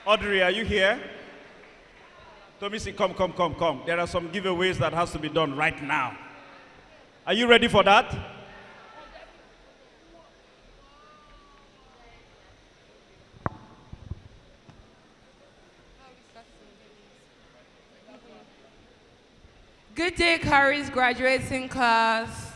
Audrey, are you here? Tomisi, come. There are some giveaways that has to be done right now. Are you ready for that? Good day, Carrie's graduating class.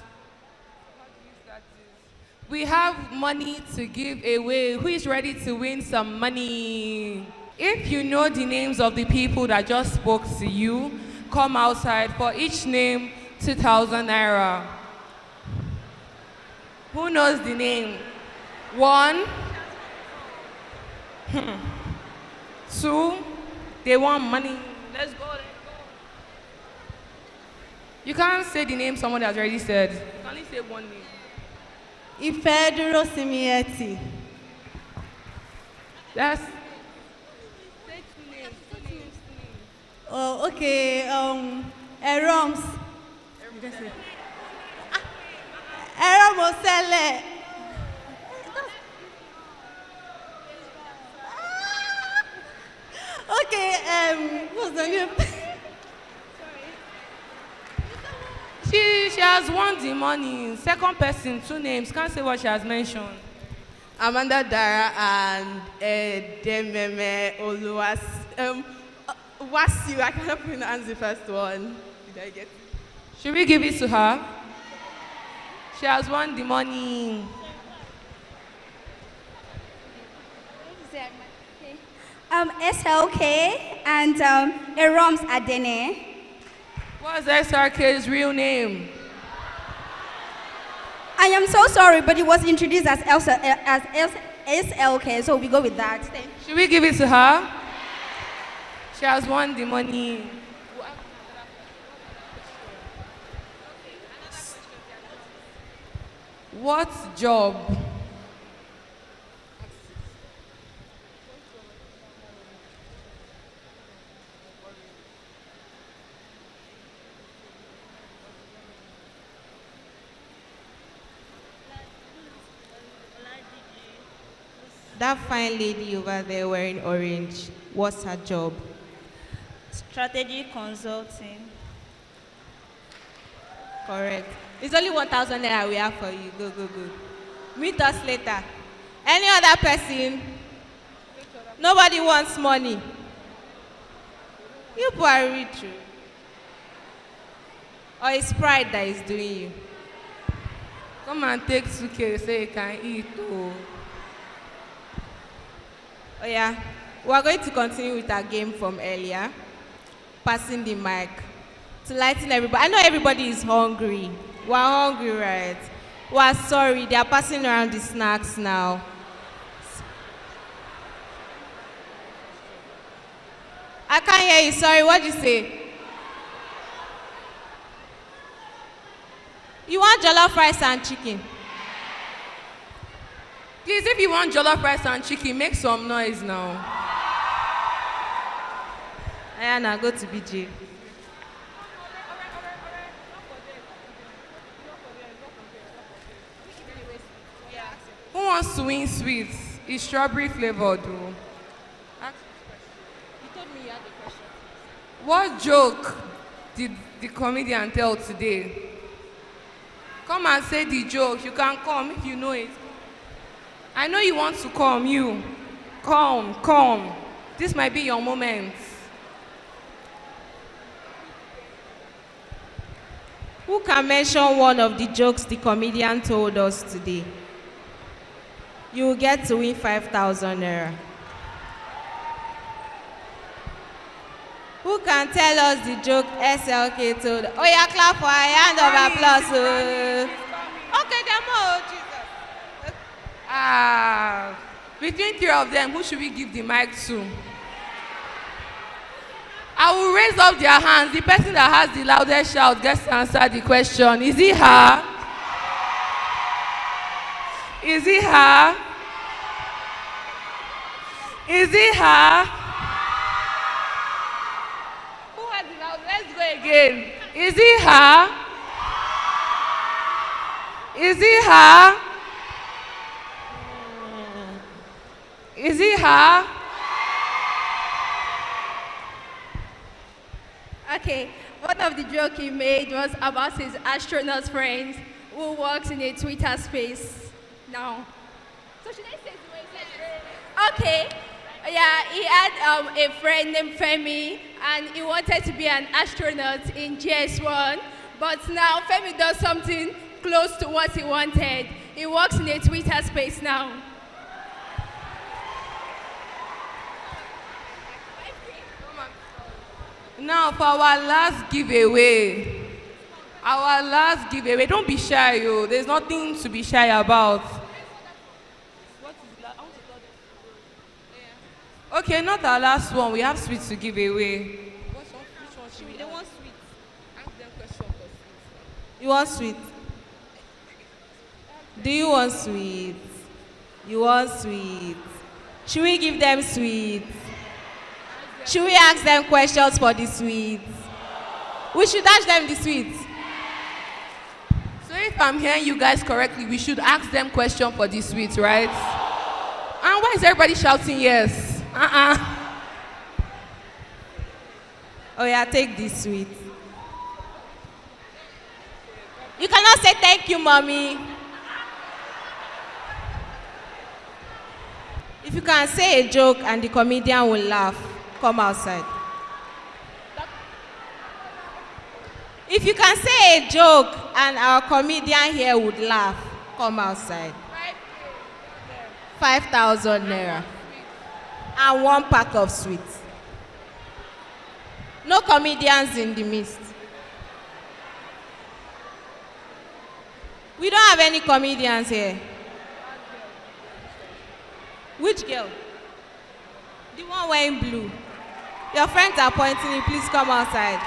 We have money to give away. Who is ready to win some money? If you know the names of the people that just spoke to you, come outside. For each name, 2,000 naira. Who knows the name? 1, 2, they want money. Let's go. You can't say the name someone has already said. You can only say one name. Ifeduro Simieti. That's. Say 2 names. Oh, okay. Eroms. Erom Osele. Okay. What's the name? She has won the money. Second person, 2 names. Can't say what she has mentioned. Amanda Dara and Dememe Oluwas. Wasiu, I cannot pronounce the first one. Did I get it? Should we give it to her? She has won the money. SLK and Eroms Adene. What's SRK's real name? I am so sorry, but it was introduced as SLK, so we go with that. Should we give it to her? She has won the money. What job? That fine lady over there wearing orange, what's her job? Strategy consulting. Correct. It's only 1,000 naira we have for you. Go. Meet us later. Any other person? Nobody wants money. You people are rich. Or it's pride that is doing you? Come and take 2K, say you can eat. Oh yeah, we are going to continue with our game from earlier. Passing the mic to lighten everybody. I know everybody is hungry. We are hungry, right? We are sorry, they are passing around the snacks now. I can't hear you, sorry, what did you say? You want jollof rice and chicken? Please, if you want jollof rice and chicken, make some noise now. Ayana, go to BJ. Who wants to win sweets? It's strawberry flavored, though. You told me you had a question. What joke did the comedian tell today? Come and say the joke. You can come if you know it. I know you want to come, you. Come. This might be your moment. Who can mention one of the jokes the comedian told us today? You will get to win 5,000 naira. Who can tell us the joke SLK told? Oh yeah, clap for a hand of applause. Okay, demo, Jesus. Between 3 of them, who should we give the mic to? I will raise up their hands. The person that has the loudest shout gets to answer the question. Is it her? Is it her? Is it her? Who has the loudest? Let's go again. Is it her? Is it her? Is it her? Okay, one of the jokes he made was about his astronaut friend who works in a Twitter space now. So should I say the way he said? Okay. Yeah, he had a friend named Femi, and he wanted to be an astronaut in GS1, but now Femi does something close to what he wanted. He works in a Twitter space now. Now for our last giveaway. Don't be shy, yo. There's nothing to be shy about. Okay, not our last one. We have sweets to give away. Which one should we? They want sweets. Ask them question for sweets. You want sweet? Do you want sweet? You want sweet? Should we give them sweet? Should we ask them questions for the sweets? We should ask them the sweets. So if I'm hearing you guys correctly, we should ask them question for the sweets, right? And why is everybody shouting yes? Oh yeah, take this sweet. You cannot say thank you, mommy. If you can say a joke and the comedian will laugh, come outside. If you can say a joke and our comedian here would laugh, come outside. 5,000 naira. And 1 pack of sweets. No comedians in the midst. We don't have any comedians here. Which girl? The one wearing blue. Your friends are pointing you, please come outside.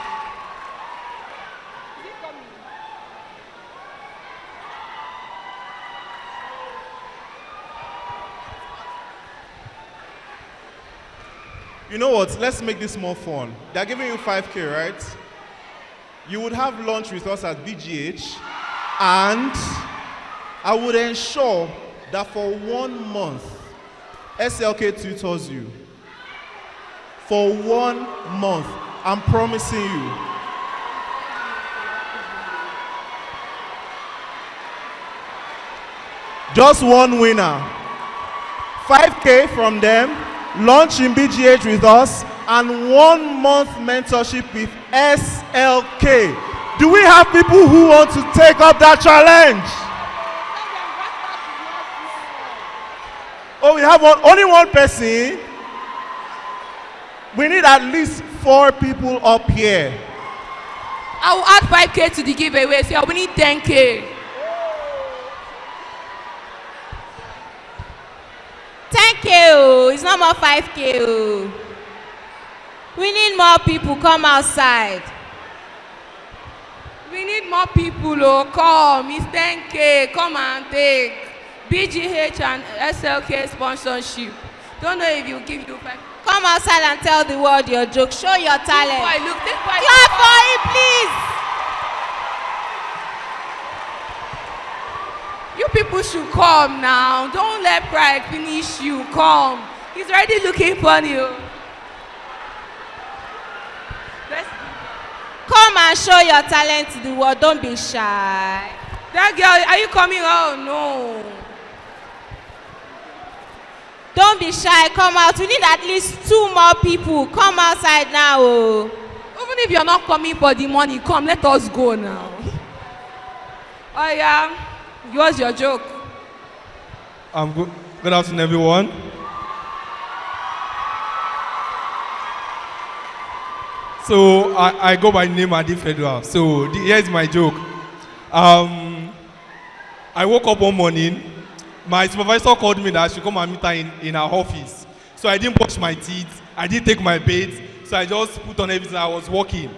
You know what? Let's make this more fun. They're giving you 5K, right? You would have lunch with us at BGH, and I would ensure that for 1 month, SLK tutors you. For 1 month, I'm promising you. Just one winner. 5K from them, lunch in BGH with us, and 1 month mentorship with SLK. Do we have people who want to take up that challenge? Oh, we have only one person. We need at least 4 people up here. I will add 5K to the giveaway, so we need 10K. 10K, oh, it's not more 5K. Oh. We need more people, come outside. We need more people, oh, come. It's 10K, come and take. BGH and SLK sponsorship. Don't know if you give you 5K. Come outside and tell the world your joke. Show your talent. Take Clap for it, please. You people should come now. Don't let pride finish you. Come. He's already looking funny. Come and show your talent to the world. Don't be shy. That girl, are you coming? Oh, no. Don't be shy. Come out. We need at least 2 more people. Come outside now. Oh. Even if you're not coming for the money, come. Let us go now. Oh, yeah. What's your joke? Good afternoon, everyone. So I go by name Adi Federal. So here's my joke. I woke up one morning. My supervisor called me that I should come and meet her in her office. So I didn't brush my teeth. I didn't take my bath. So I just put on everything. I was walking.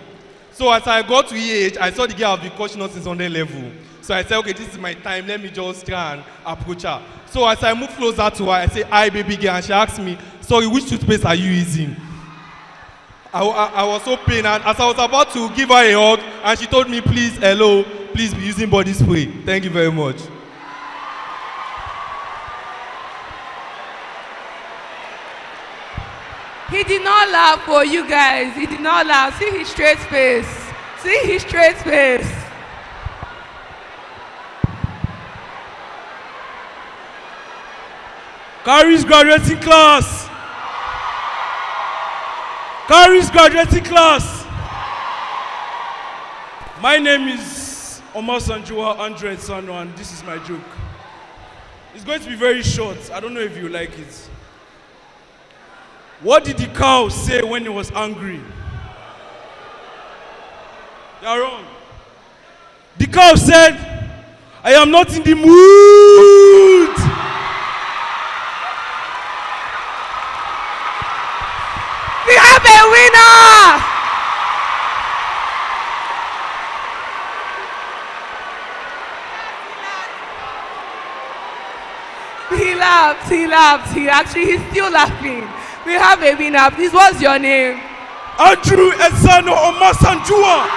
So as I got to EH, I saw the girl have been coaching us since 100 level. So I said, okay, this is my time. Let me just try and approach her. So as I moved closer to her, I said, hi, baby girl. And she asked me, sorry, which toothpaste are you using? I was so pained. And as I was about to give her a hug, and she told me, please, hello, please be using body spray. Thank you very much. He did not laugh for you guys. He did not laugh. See his straight face. See his straight face. Carrie's graduating class. Carrie's graduating class. My name is Omar Sanjua Andre Sano, and this is my joke. It's going to be very short. I don't know if you like it. What did the cow say when it was angry? You are wrong. The cow said, I am not in the mood. We have a winner! He laughed. He's still laughing. We have a winner. Please, what's your name? Andrew Ezano Omasanjua.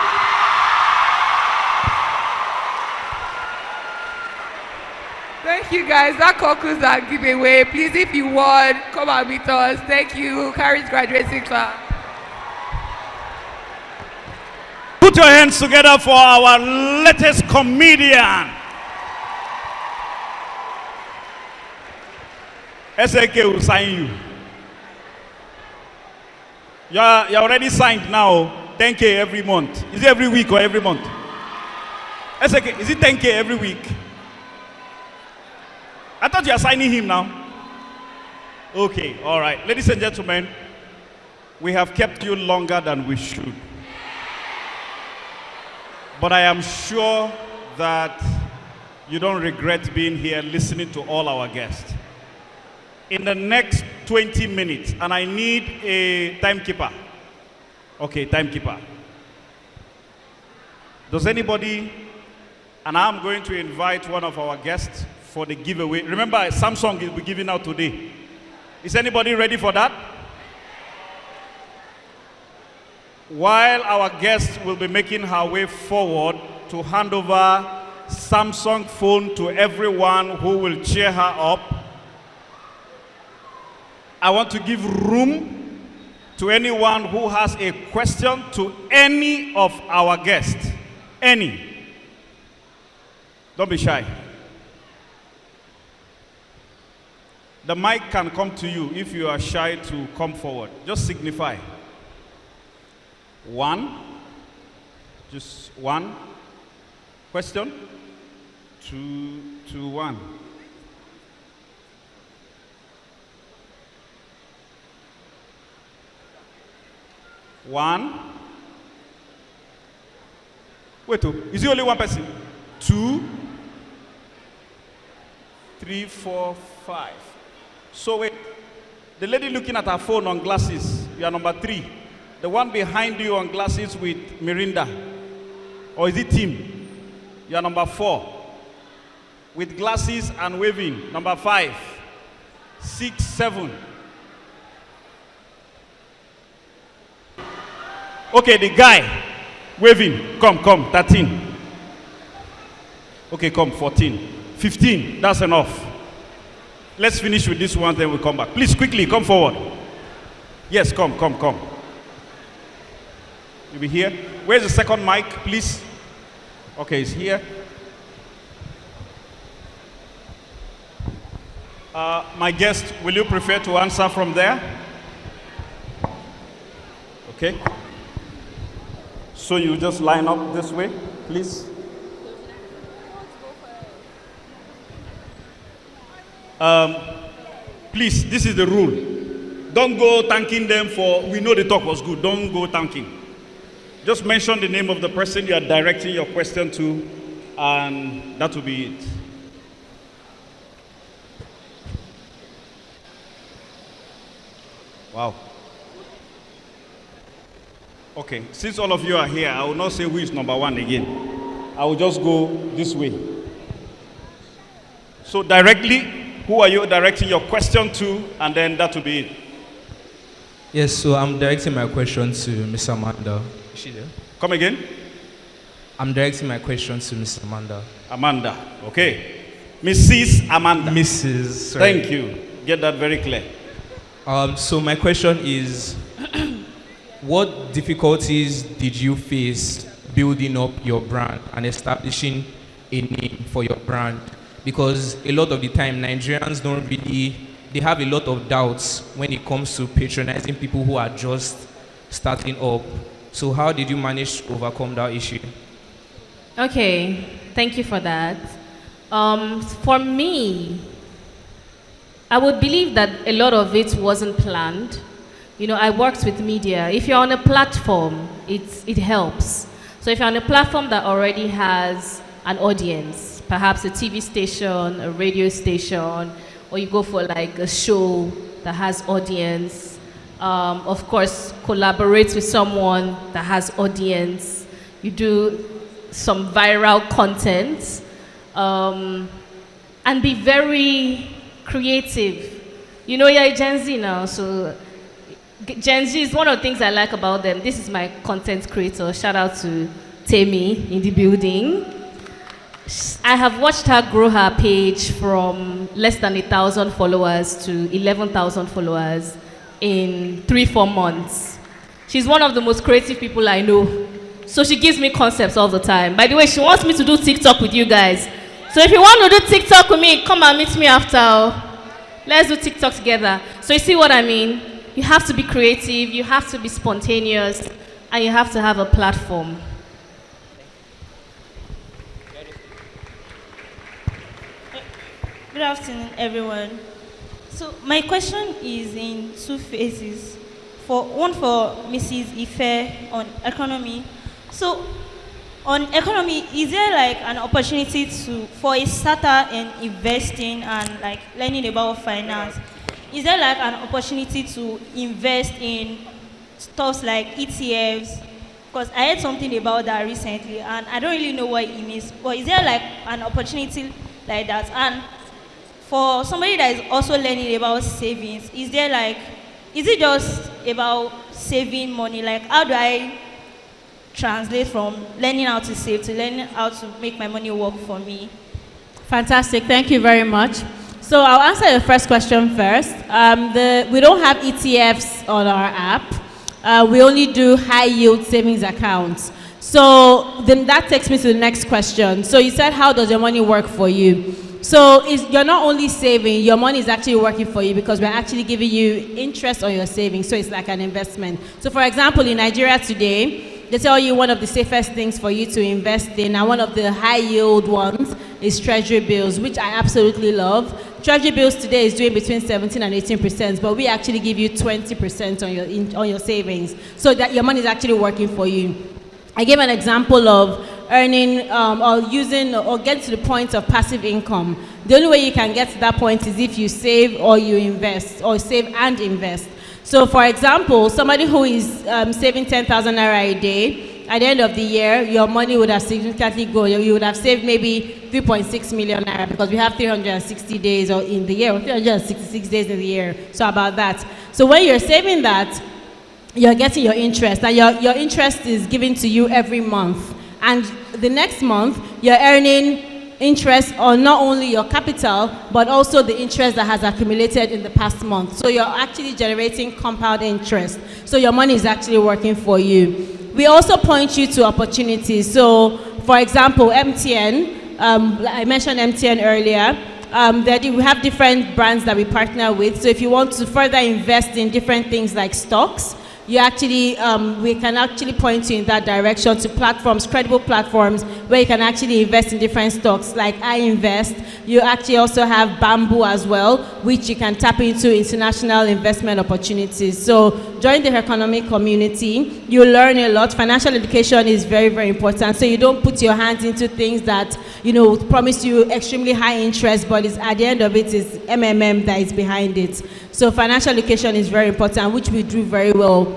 Thank you, guys. That concludes our giveaway. Please, if you want, come and meet us. Thank you. Carrie's graduating class. Put your hands together for our latest comedian. SAK will sign you. You're already signed now. 10K every month. Is it every week or every month? SAK, is it 10K every week? I thought you are signing him now. Okay, all right. Ladies and gentlemen, we have kept you longer than we should. But I am sure that you don't regret being here listening to all our guests. In the next 20 minutes, and I need a timekeeper. Okay, timekeeper. Does anybody, and I'm going to invite one of our guests for the giveaway. Remember, Samsung will be giving out today. Is anybody ready for that? While our guest will be making her way forward to hand over Samsung phone to everyone who will cheer her up, I want to give room to anyone who has a question to any of our guests. Any. Don't be shy. The mic can come to you if you are shy to come forward. Just signify. One. Just one. Question. Two, one. One. Wait, is it only one person? 2, 3, 4, 5. So wait, the lady looking at her phone on glasses, you are number 3. The one behind you on glasses with Mirinda, or is it Tim? You are number 4. With glasses and waving, number 5, 6, 7. Okay, the guy waving, come, 13. Okay, come, 14. 15, that's enough. Let's finish with this one, then we'll come back. Please, quickly, come forward. Yes, come. You'll be here. Where's the second mic, please? Okay, it's here. My guest, will you prefer to answer from there? Okay. So you just line up this way, please. Please, this is the rule. Don't go thanking them for, we know the talk was good. Don't go thanking. Just mention the name of the person you are directing your question to, and that will be it. Wow. Okay, since all of you are here, I will not say who is number 1 again. I will just go this way. So directly, who are you directing your question to, and then that will be it. Yes, so I'm directing my question to Miss Amanda. Is she there? Come again? I'm directing my question to Miss Amanda. Amanda, okay. Mrs. Amanda. Mrs. Sorry. Thank you. Get that very clear. So my question is, what difficulties did you face building up your brand and establishing a name for your brand? Because a lot of the time, Nigerians they have a lot of doubts when it comes to patronizing people who are just starting up. So how did you manage to overcome that issue? Okay, thank you for that. For me, I would believe that a lot of it wasn't planned. You know, I worked with media. If you're on a platform, it helps. So if you're on a platform that already has an audience, perhaps a TV station, a radio station, or you go for like a show that has audience, of course, collaborate with someone that has audience. You do some viral content, and be very creative. You know, you're a Gen Z now, so Gen Z is one of the things I like about them. This is my content creator. Shout out to Temi in the building. I have watched her grow her page from less than 1,000 followers to 11,000 followers in 3-4 months. She's one of the most creative people I know. So she gives me concepts all the time. By the way, she wants me to do TikTok with you guys. So if you want to do TikTok with me, come and meet me after. Let's do TikTok together. So you see what I mean? You have to be creative, you have to be spontaneous, and you have to have a platform. Good afternoon, everyone. So my question is in two phases. One for Mrs. Ife on economy. So on economy, is there like an opportunity for a starter in investing and like learning about finance? Is there like an opportunity to invest in stuff like ETFs? Because I heard something about that recently, and I don't really know what it means. But is there like an opportunity like that? And for somebody that is also learning about savings, is it just about saving money? Like, how do I translate from learning how to save to learning how to make my money work for me? Fantastic, thank you very much. So I'll answer your first question first. We don't have ETFs on our app. We only do high yield savings accounts. So then that takes me to the next question. So you said, how does your money work for you? So you're not only saving, your money is actually working for you because we're actually giving you interest on your savings. So it's like an investment. So for example, in Nigeria today, they tell you one of the safest things for you to invest in, and one of the high yield ones is treasury bills, which I absolutely love. Treasury bills today is doing between 17 and 18%, but we actually give you 20% on your savings, so that your money is actually working for you. I gave an example of earning or get to the point of passive income. The only way you can get to that point is if you save or you invest, or save and invest. So for example, somebody who is saving 10,000 naira a day, at the end of the year, your money would have significantly grown. You would have saved maybe 3.6 million naira, because we have 360 days in the year, or 366 days in the year. So about that. So when you're saving that, you're getting your interest, and your interest is given to you every month. And the next month, you're earning interest on not only your capital, but also the interest that has accumulated in the past month. So you're actually generating compound interest. So your money is actually working for you. We also point you to opportunities. So for example, MTN, I mentioned MTN earlier. We have different brands that we partner with. So if you want to further invest in different things like stocks, we can actually point you in that direction to platforms, credible platforms, where you can actually invest in different stocks. Like I Invest, you actually also have Bamboo as well, which you can tap into international investment opportunities. So join the economic community, you learn a lot. Financial education is very, very important. So you don't put your hands into things that, promise you extremely high interest, but at the end of it is MMM that is behind it. So financial education is very important, which we do very well.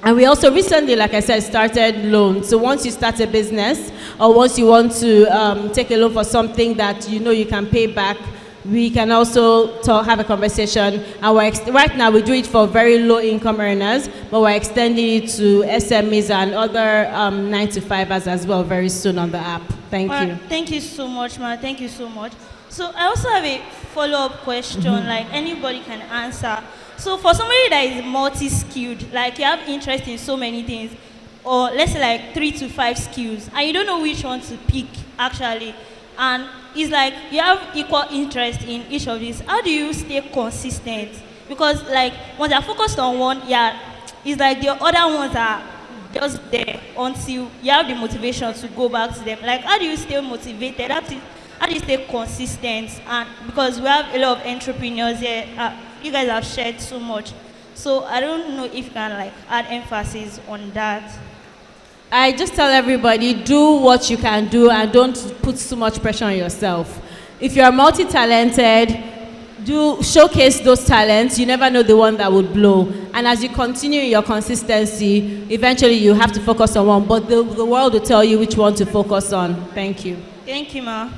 And we also recently, like I said, started loans. So once you start a business, or once you want to take a loan for something that you can pay back, we can also have a conversation. And right now we do it for very low income earners, but we're extending it to SMEs and other 9-to-5ers as well very soon on the app. Thank you. Thank you so much, ma. Thank you so much. So I also have a follow-up question, like anybody can answer. So for somebody that is multi-skilled, like you have interest in so many things, or let's say like 3 to 5 skills, and you don't know which one to pick actually, and it's like you have equal interest in each of these, how do you stay consistent? Because like once you're focused on one, yeah, it's like the other ones are just there until you have the motivation to go back to them. Like how do you stay motivated? How do you stay consistent? And because we have a lot of entrepreneurs here, you guys have shared so much. So I don't know if you can like add emphasis on that. I just tell everybody, do what you can do and don't put too much pressure on yourself. If you're multi-talented, do showcase those talents. You never know the one that would blow. And as you continue your consistency, eventually you have to focus on one, but the world will tell you which one to focus on. Thank you. Thank you, Ma.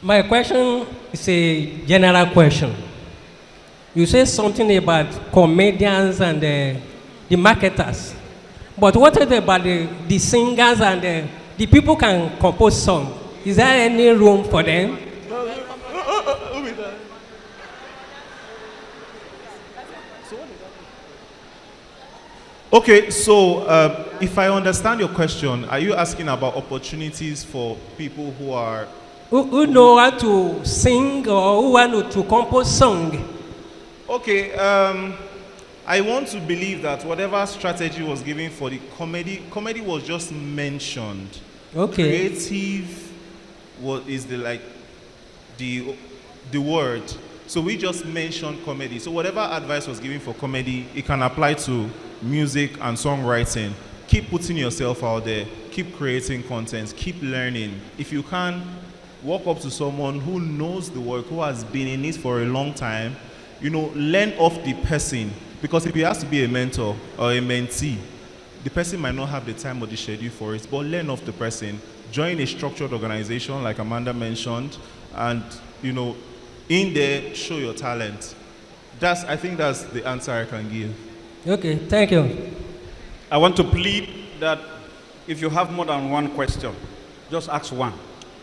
My question is a general question. You say something about comedians and the marketers. But what about the singers and the people can compose songs? Is there any room for them? Okay, so if I understand your question, are you asking about opportunities for people who are... Who know how to sing or who want to compose song? Okay, I want to believe that whatever strategy was given for the comedy was just mentioned. Okay. Creative is the word. So we just mentioned comedy. So whatever advice was given for comedy, it can apply to music and songwriting. Keep putting yourself out there. Keep creating content. Keep learning. If you can, walk up to someone who knows the work, who has been in it for a long time, learn off the person. Because if he has to be a mentor or a mentee, the person might not have the time or the schedule for it, but learn off the person. Join a structured organization like Amanda mentioned, and, in there, show your talent. I think that's the answer I can give. Okay, thank you. I want to plead that if you have more than one question, just ask one.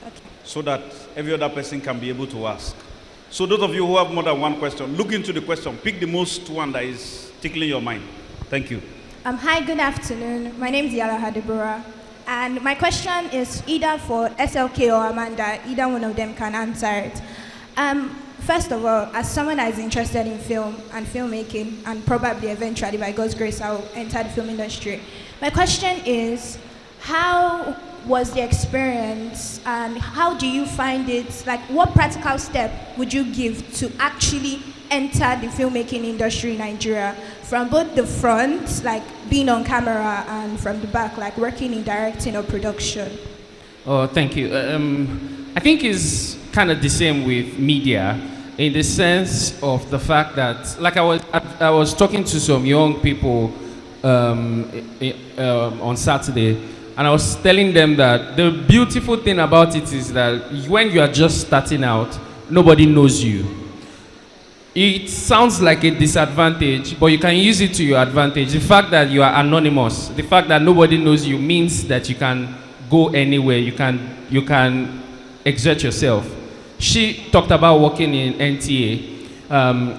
Okay. So that every other person can be able to ask. So those of you who have more than one question, look into the question. Pick the most one that is tickling your mind. Thank you. Hi, good afternoon. My name is Yala Hadibura. And my question is either for SLK or Amanda. Either one of them can answer it. First of all, as someone that is interested in film and filmmaking, and probably eventually, by God's grace, I'll enter the film industry. My question is, how was the experience and how do you find it? Like, what practical step would you give to actually enter the filmmaking industry in Nigeria? From both the front, like being on camera, and from the back, like working in directing or production? Oh, thank you. I think it's kind of the same with media, in the sense of the fact that, like I was talking to some young people on Saturday, and I was telling them that the beautiful thing about it is that when you are just starting out, nobody knows you. It sounds like a disadvantage, but you can use it to your advantage. The fact that you are anonymous, the fact that nobody knows you, means that you can go anywhere, you can exert yourself. She talked about working in NTA.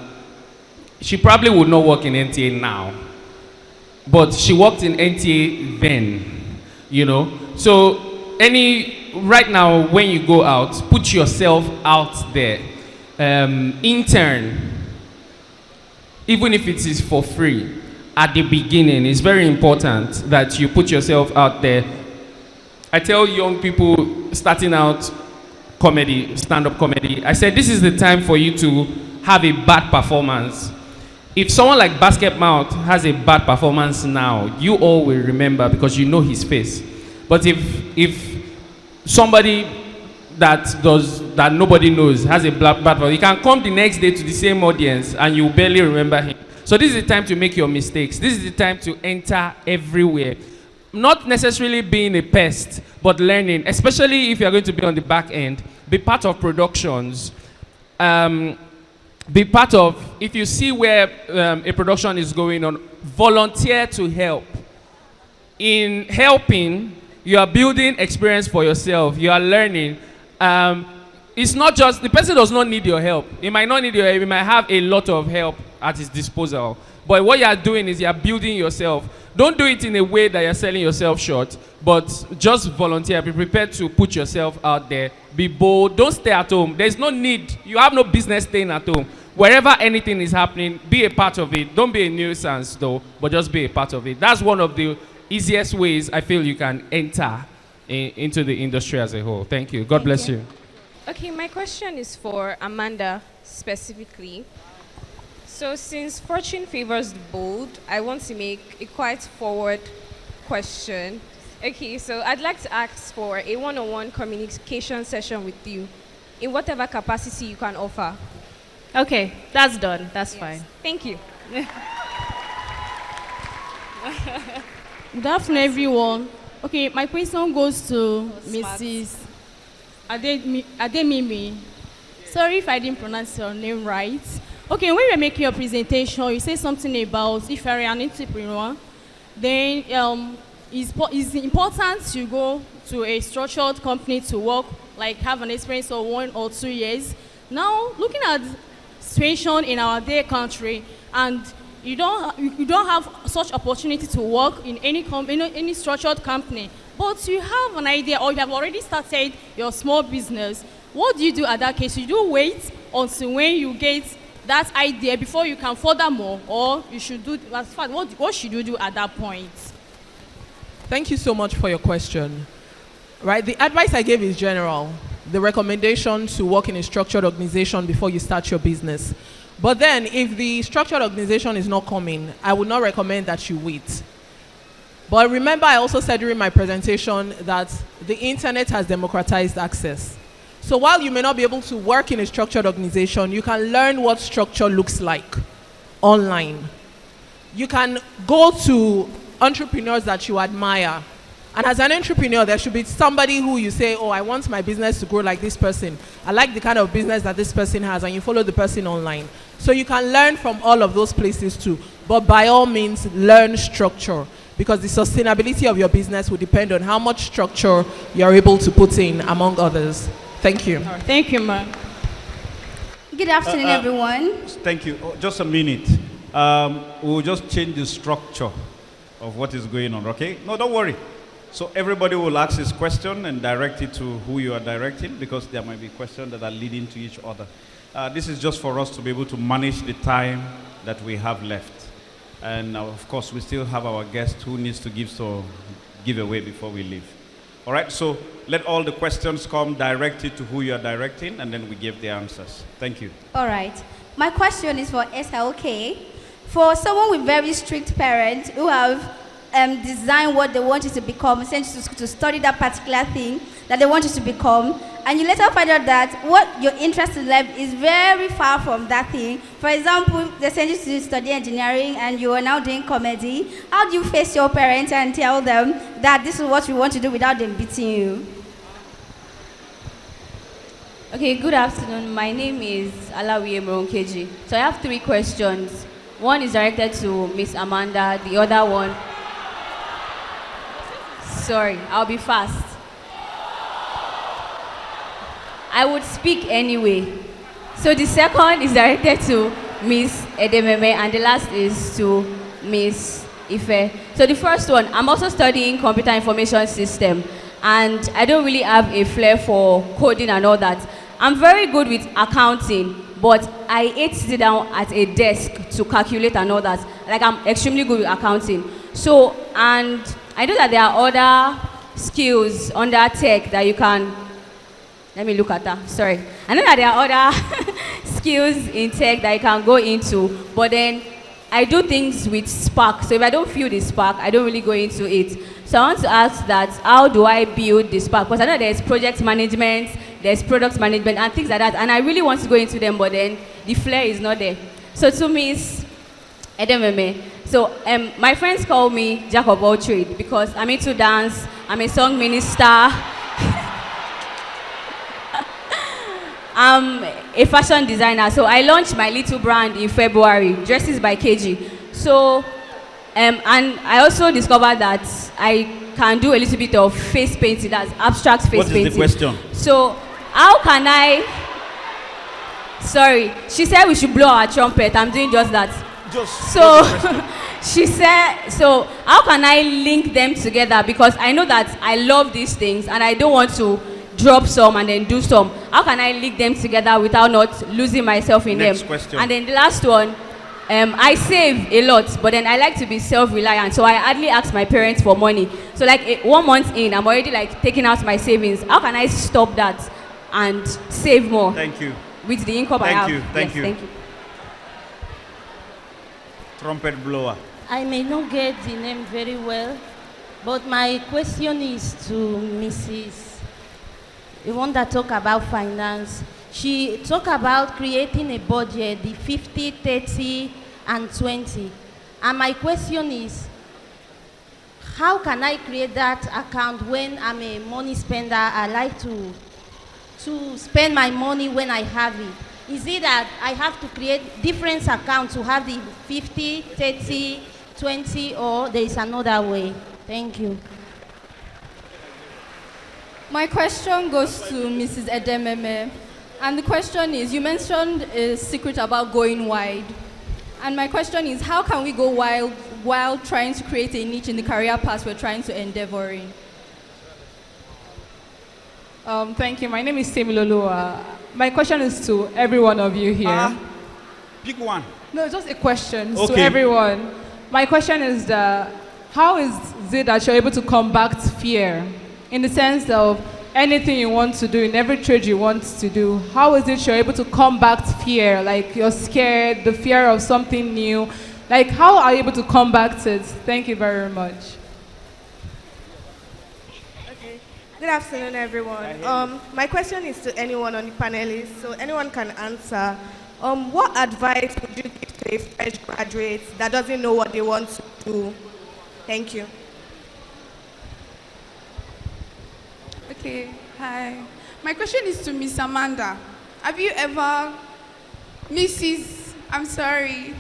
She probably would not work in NTA now, but she worked in NTA then. So right now when you go out, put yourself out there. Intern, even if it is for free at the beginning, it's very important that you put yourself out there. I tell young people starting out comedy, stand-up comedy, I said this is the time for you to have a bad performance. If someone like Basket Mouth has a bad performance now, you all will remember because you know his face. But if somebody that nobody knows has a bad performance, he can come the next day to the same audience and you barely remember him. So this is the time to make your mistakes. This is the time to enter everywhere. Not necessarily being a pest, but learning, especially if you're going to be on the back end. Be part of productions. Be part of, if you see where a production is going on, volunteer to help. In helping, you are building experience for yourself. You are learning. it's not just, the person does not need your help. He might not need your help. He might have a lot of help at his disposal. But what you are doing is you are building yourself. Don't do it in a way that you're selling yourself short, but just volunteer. Be prepared to put yourself out there. Be bold. Don't stay at home. There's no need. You have no business staying at home. Wherever anything is happening, be a part of it. Don't be a nuisance, though, but just be a part of it. That's one of the easiest ways I feel you can enter into the industry as a whole. Thank you. God bless you. Okay, my question is for Amanda specifically. So since fortune favors the bold, I want to make a quite forward question. Okay, so I'd like to ask for a one-on-one communication session with you in whatever capacity you can offer. Okay, that's done. That's fine. Thank you. Good afternoon, everyone. Okay, my question goes to Mrs. Ademimi. Sorry if I didn't pronounce your name right. Okay, when you were making your presentation, you said something about if you're an entrepreneur, then it's important to go to a structured company to work, like have an experience of 1 or 2 years. Now, looking at the situation in our dear country, and you don't have such opportunity to work in any structured company, but you have an idea or you have already started your small business. What do you do at that case? You do wait until when you get that idea before you can further more, or you should do, what should you do at that point? Thank you so much for your question. Right, the advice I gave is general. The recommendation to work in a structured organization before you start your business. But then, if the structured organization is not coming, I would not recommend that you wait. But remember, I also said during my presentation that the internet has democratized access. So while you may not be able to work in a structured organization, you can learn what structure looks like online. You can go to entrepreneurs that you admire. And as an entrepreneur, there should be somebody who you say, oh, I want my business to grow like this person. I like the kind of business that this person has, and you follow the person online. So you can learn from all of those places too. But by all means, learn structure, because the sustainability of your business will depend on how much structure you're able to put in, among others. Thank you. Thank you, ma'am. Good afternoon, everyone. Thank you. Oh, just a minute. We'll just change the structure of what is going on, okay? No, don't worry. So everybody will ask his question and direct it to who you are directing, because there might be questions that are leading to each other. This is just for us to be able to manage the time that we have left. And of course, we still have our guest who needs to give away before we leave. All right, so let all the questions come directed to who you are directing, and then we give the answers. Thank you. All right. My question is for SLK. For someone with very strict parents who have designed what they want you to become, sent you to study that particular thing that they want you to become, and you later find out that what your interest in life is very far from that thing. For example, they send you to study engineering and you are now doing comedy. How do you face your parents and tell them that this is what you want to do without them beating you? Okay, good afternoon. My name is Alawiye Moronkeji. So I have 3 questions. One is directed to Miss Amanda, the other one... Sorry, I'll be fast. I would speak anyway. So the second is directed to Miss Edememe, and the last is to Miss Ife. So the first one, I'm also studying computer information system, and I don't really have a flair for coding and all that. I'm very good with accounting, but I hate to sit down at a desk to calculate and all that. Like, I'm extremely good with accounting. So, and I know that there are other skills under tech that you can, let me look at that, sorry. I know that there are other skills in tech that you can go into, but then I do things with spark. So if I don't feel the spark, I don't really go into it. So I want to ask that, how do I build the spark? Because I know there's project management, there's product management and things like that, and I really want to go into them, but then the flair is not there. So to Miss Edememe, so my friends call me Jack of all trades because I'm into dance, I'm a song minister, I'm a fashion designer. So I launched my little brand in February, Dresses by KG. So, and I also discovered that I can do a little bit of face painting, that's abstract face painting. What is the question? So how can I? Sorry, she said we should blow our trumpet. I'm doing just that. So she said, so how can I link them together? Because I know that I love these things and I don't want to drop some and then do some. How can I link them together without not losing myself in Next them? question. And then the last one, I save a lot, but then I like to be self-reliant. So I hardly ask my parents for money. So like 1 month in, I'm already like taking out my savings. How can I stop that and save more? Thank you. With the income I have. Thank you. Thank you. Trumpet blower. I may not get the name very well, but my question is to Mrs. The one that talk about finance. She talk about creating a budget, the 50, 30, and 20. And my question is, how can I create that account when I'm a money spender? I like to spend my money when I have it. Is it that I have to create different accounts to have the 50, 30, 20, or there is another way? Thank you. My question goes to Mrs. Edememe. And the question is, you mentioned a secret about going wide. And my question is, how can we go wild while trying to create a niche in the career path we're trying to endeavor in? Thank you. My name is Temilolua. My question is to every one of you here. Pick one. No, just a question to Okay. everyone. My question is how is it that you're able to combat fear? In the sense of anything you want to do, in every trade you want to do, how is it you're able to combat fear? Like you're scared, the fear of something new. Like how are you able to combat it? Thank you very much. Good afternoon, everyone. My question is to anyone on the panelists, so anyone can answer. What advice would you give to a fresh graduate that doesn't know what they want to do? Thank you. Okay, hi. My question is to Miss Amanda. Have you ever, Mrs. I'm sorry.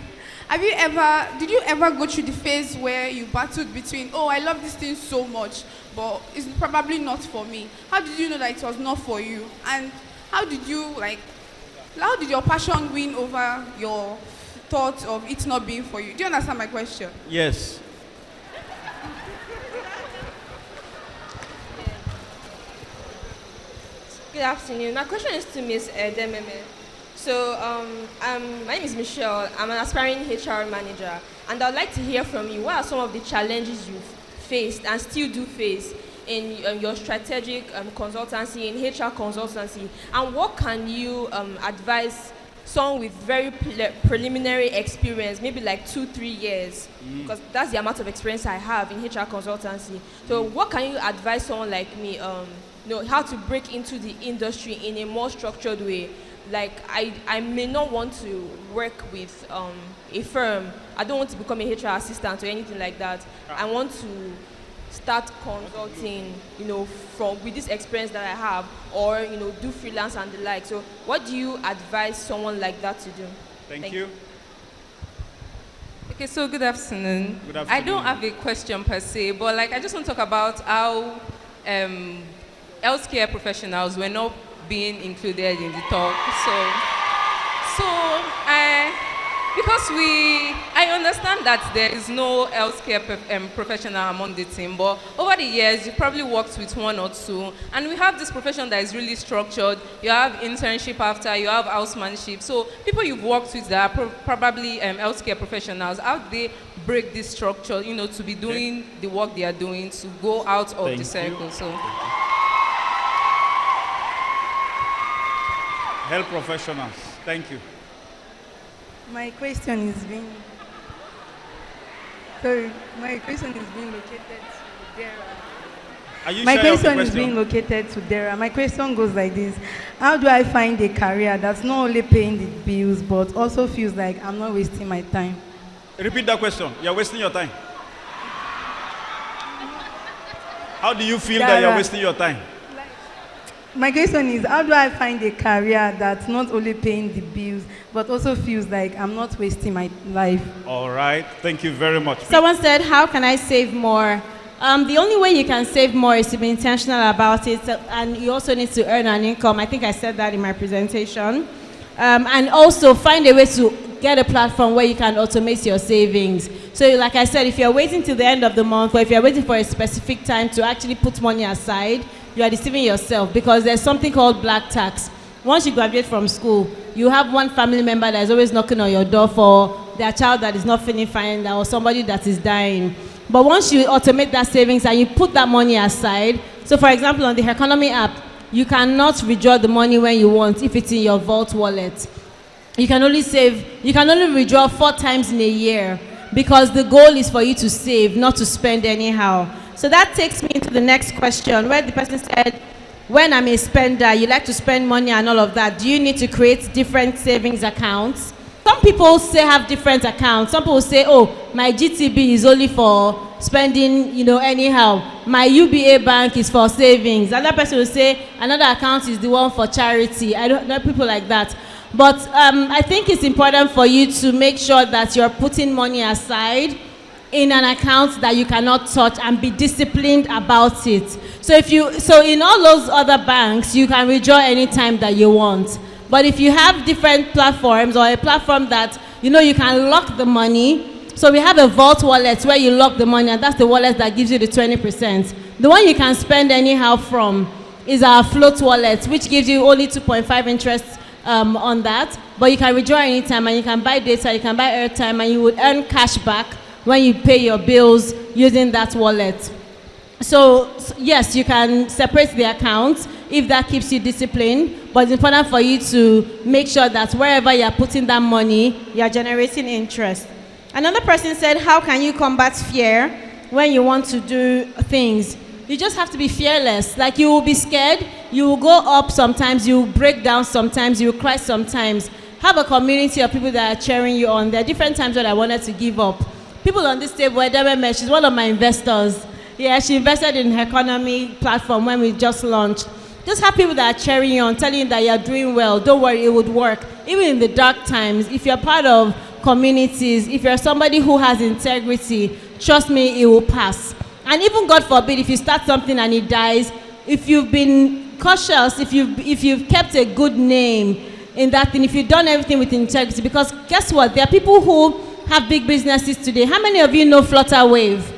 Did you ever go through the phase where you battled between, oh, I love this thing so much, but it's probably not for me? How did you know that it was not for you? And how did your passion win over your thought of it not being for you? Do you understand my question? Yes. Good afternoon. My question is to Ms. Edememe. So, my name is Michelle. I'm an aspiring HR manager, and I'd like to hear from you. What are some of the challenges you've faced and still do face in your strategic consultancy, in HR consultancy, and what can you advise someone with very preliminary experience, maybe like 2-3 years, because that's the amount of experience I have in HR consultancy. So, what can you advise someone like me? How to break into the industry in a more structured way? Like I may not want to work with a firm. I don't want to become a HR assistant or anything like that. I want to start consulting, with this experience that I have, or do freelance and the like. So what do you advise someone like that to do? Thank you. Okay, so good afternoon. Good afternoon. I don't have a question per se, but I just want to talk about how healthcare professionals were not being included in the talk. Because I understand that there is no healthcare professional among the team, but over the years, you probably worked with one or two, and we have this profession that is really structured. You have internship after, you have housemanship. So people you've worked with that are probably healthcare professionals, how do they break this structure, to be doing the work they are doing, to go out of the circle? So. Health professionals. Thank you. My question is being located to Dara. Are you My sure of the question is being located to Dara. My question goes like this: how do I find a career that's not only paying the bills but also feels like I'm not wasting my time? Repeat that question. You're wasting your time. How do you feel that you're wasting your time? My question is, how do I find a career that's not only paying the bills, but also feels like I'm not wasting my life? All right. Thank you very much. Someone said, how can I save more? The only way you can save more is to be intentional about it, and you also need to earn an income. I think I said that in my presentation. And also find a way to get a platform where you can automate your savings. So like I said, if you're waiting till the end of the month, or if you're waiting for a specific time to actually put money aside, you are deceiving yourself, because there's something called black tax. Once you graduate from school, you have one family member that is always knocking on your door for their child that is not feeling fine, or somebody that is dying. But once you automate that savings and you put that money aside, so for example, on the economy app, you cannot withdraw the money when you want if it's in your vault wallet. You can only withdraw 4 times in a year, because the goal is for you to save, not to spend anyhow. So that takes me into the next question, where the person said, when I'm a spender, you like to spend money and all of that, do you need to create different savings accounts? Some people say have different accounts. Some people say, oh, my GTB is only for spending, anyhow. My UBA bank is for savings. Another person will say, another account is the one for charity. I don't know people like that. But I think it's important for you to make sure that you're putting money aside in an account that you cannot touch, and be disciplined about it. So in all those other banks, you can withdraw anytime that you want. But if you have different platforms, or a platform that you can lock the money, so we have a vault wallet where you lock the money, and that's the wallet that gives you the 20%. The one you can spend anyhow from is our float wallet, which gives you only 2.5 interest on that, but you can withdraw anytime, and you can buy data, you can buy airtime, and you would earn cash back when you pay your bills using that wallet. So yes, you can separate the accounts if that keeps you disciplined, but it's important for you to make sure that wherever you're putting that money, you're generating interest. Another person said, how can you combat fear when you want to do things? You just have to be fearless. Like, you will be scared, you will go up sometimes, you will break down sometimes, you will cry sometimes. Have a community of people that are cheering you on. There are different times when I wanted to give up. People on this table, Edememe, she's one of my investors. Yeah, she invested in her economy platform when we just launched. Just have people that are cheering you on, telling you that you're doing well. Don't worry, it would work. Even in the dark times, if you're part of communities, if you're somebody who has integrity, trust me, it will pass. And even, God forbid, if you start something and it dies, if you've been cautious, if you've kept a good name in that thing, if you've done everything with integrity, because guess what? There are people who have big businesses today. How many of you know Flutterwave?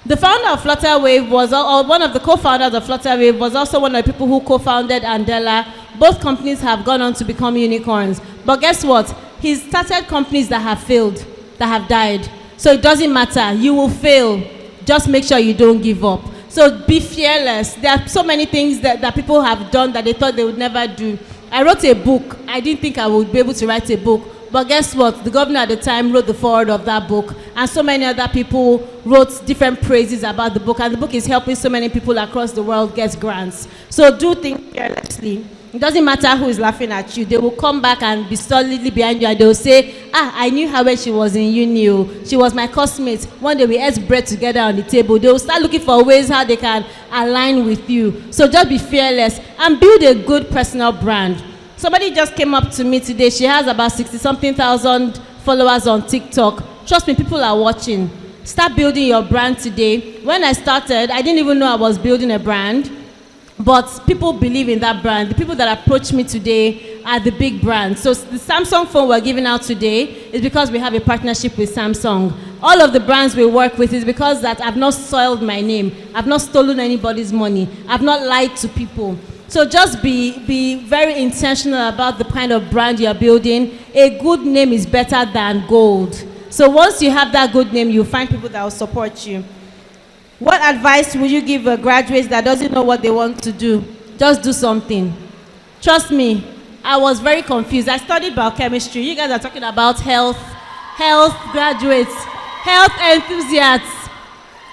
The founder of Flutterwave or one of the co-founders of Flutterwave was also one of the people who co-founded Andela. Both companies have gone on to become unicorns. But guess what? He's started companies that have failed, that have died. So it doesn't matter. You will fail. Just make sure you don't give up. So be fearless. There are so many things that people have done that they thought they would never do. I wrote a book. I didn't think I would be able to write a book. But guess what? The governor at the time wrote the foreword of that book. And so many other people wrote different praises about the book. And the book is helping so many people across the world get grants. So do think fearlessly. It doesn't matter who is laughing at you. They will come back and be solidly behind you. And they will say, I knew her when she was in uni. She was my classmate. One day we ate bread together on the table. They will start looking for ways how they can align with you. So just be fearless and build a good personal brand. Somebody just came up to me today. She has about 60-something thousand followers on TikTok. Trust me, people are watching. Start building your brand today. When I started, I didn't even know I was building a brand. But people believe in that brand. The people that approach me today are the big brands. So the Samsung phone we're giving out today is because we have a partnership with Samsung. All of the brands we work with is because that I've not soiled my name. I've not stolen anybody's money. I've not lied to people. So just be very intentional about the kind of brand you're building. A good name is better than gold. So once you have that good name, you'll find people that will support you. What advice would you give a graduate that doesn't know what they want to do? Just do something. Trust me, I was very confused. I studied biochemistry. You guys are talking about health graduates, health enthusiasts.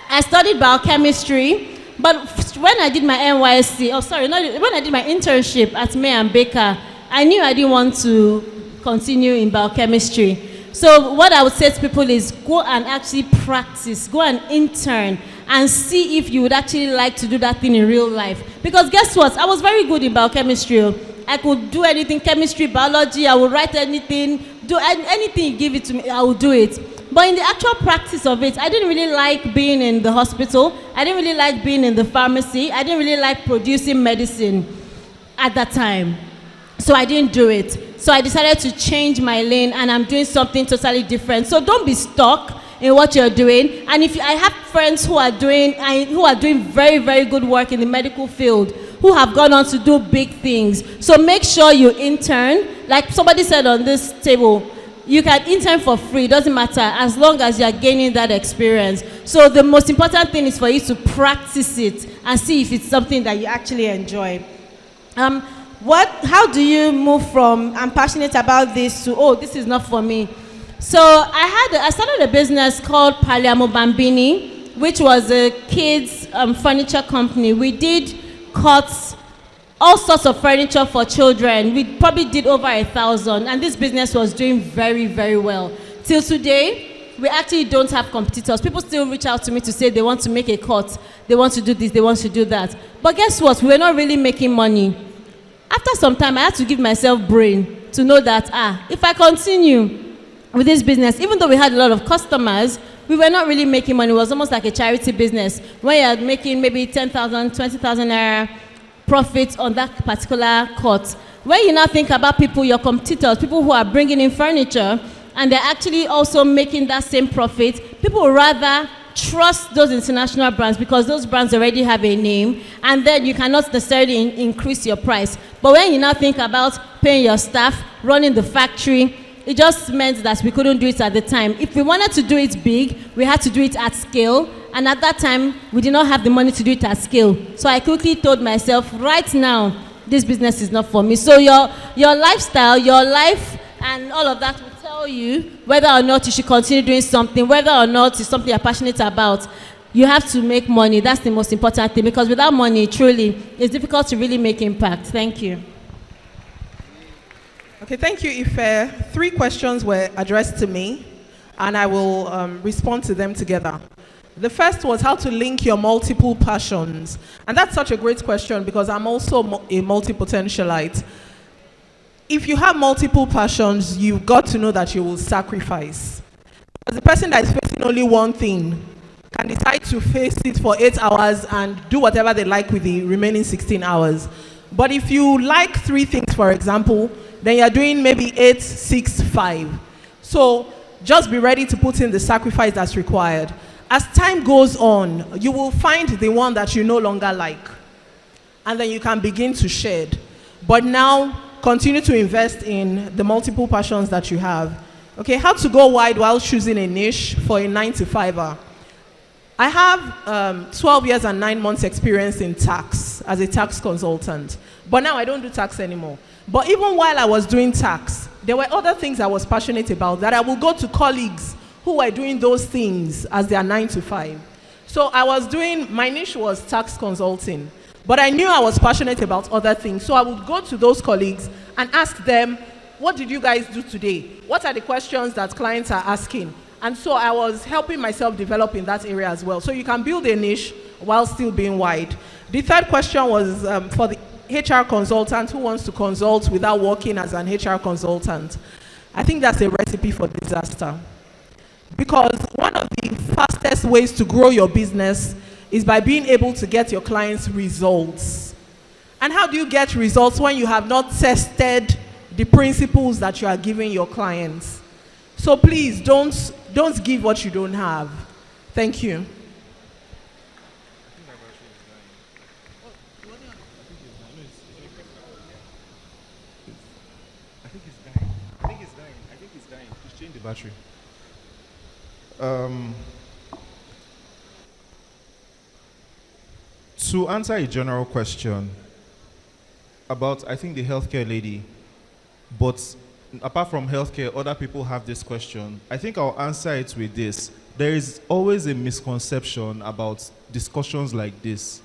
I studied biochemistry. But when I did my when I did my internship at May & Baker, I knew I didn't want to continue in biochemistry. So what I would say to people is go and actually practice, go and intern, and see if you would actually like to do that thing in real life. Because guess what? I was very good in biochemistry. I could do anything, chemistry, biology, I would write anything, do anything you give it to me, I would do it. But But in the actual practice of it, I didn't really like being in the hospital. I didn't really like being in the pharmacy. I didn't really like producing medicine at that time. So I didn't do it. So I decided to change my lane, and I'm doing something totally different. So don't be stuck in what you're doing. And I have friends who are doing very, very good work in the medical field, who have gone on to do big things. So make sure you intern. Like somebody said on this table, you can intern for free, doesn't matter, as long as you're gaining that experience. So the most important thing is for you to practice it and see if it's something that you actually enjoy. How do you move from I'm passionate about this to, oh, this is not for me? So I started a business called Paliamo Bambini, which was a kids furniture company. We did cots, all sorts of furniture for children. We probably did over 1,000, and this business was doing very, very well. Till today, we actually don't have competitors. People still reach out to me to say they want to make a cot, they want to do this, they want to do that. But guess what? We're not really making money. After some time, I had to give myself brain to know that, if I continue with this business, even though we had a lot of customers, we were not really making money. It was almost like a charity business. When you're making maybe 10,000, 20,000 naira profit on that particular cut. When you now think about people, your competitors, people who are bringing in furniture, and they're actually also making that same profit, people would rather trust those international brands because those brands already have a name, and then you cannot necessarily increase your price. But when you now think about paying your staff, running the factory, it just meant that we couldn't do it at the time. If we wanted to do it big, we had to do it at scale. And at that time, we did not have the money to do it at scale. So I quickly told myself, right now, this business is not for me. So your lifestyle, your life, and all of that will tell you whether or not you should continue doing something, whether or not it's something you're passionate about. You have to make money. That's the most important thing, because without money, truly, it's difficult to really make impact. Thank you. Okay, thank you, Ife. 3 questions were addressed to me, and I will respond to them together. The first was how to link your multiple passions. And that's such a great question because I'm also a multi-potentialite. If you have multiple passions, you've got to know that you will sacrifice. As a person that is facing only one thing can decide to face it for 8 hours and do whatever they like with the remaining 16 hours. But if you like 3 things, for example, then you're doing maybe 8, 6, 5. So just be ready to put in the sacrifice that's required. As time goes on, you will find the one that you no longer like, and then you can begin to shed. But now, continue to invest in the multiple passions that you have. Okay, how to go wide while choosing a niche for a 9-to-5er. I have 12 years and 9 months experience in tax as a tax consultant, but now I don't do tax anymore. But even while I was doing tax, there were other things I was passionate about that I would go to colleagues who were doing those things as their 9-to-5. So my niche was tax consulting, but I knew I was passionate about other things. So I would go to those colleagues and ask them, what did you guys do today? What are the questions that clients are asking? And so I was helping myself develop in that area as well. So you can build a niche while still being wide. The third question was for the HR consultant who wants to consult without working as an HR consultant. I think that's a recipe for disaster. Because one of the fastest ways to grow your business is by being able to get your clients results. And how do you get results when you have not tested the principles that you are giving your clients? So please, don't give what you don't have. Thank you. I think it's dying. Just change the battery. To answer a general question about, I think, the healthcare lady, but apart from healthcare, other people have this question. I think I'll answer it with this. There is always a misconception about discussions like this.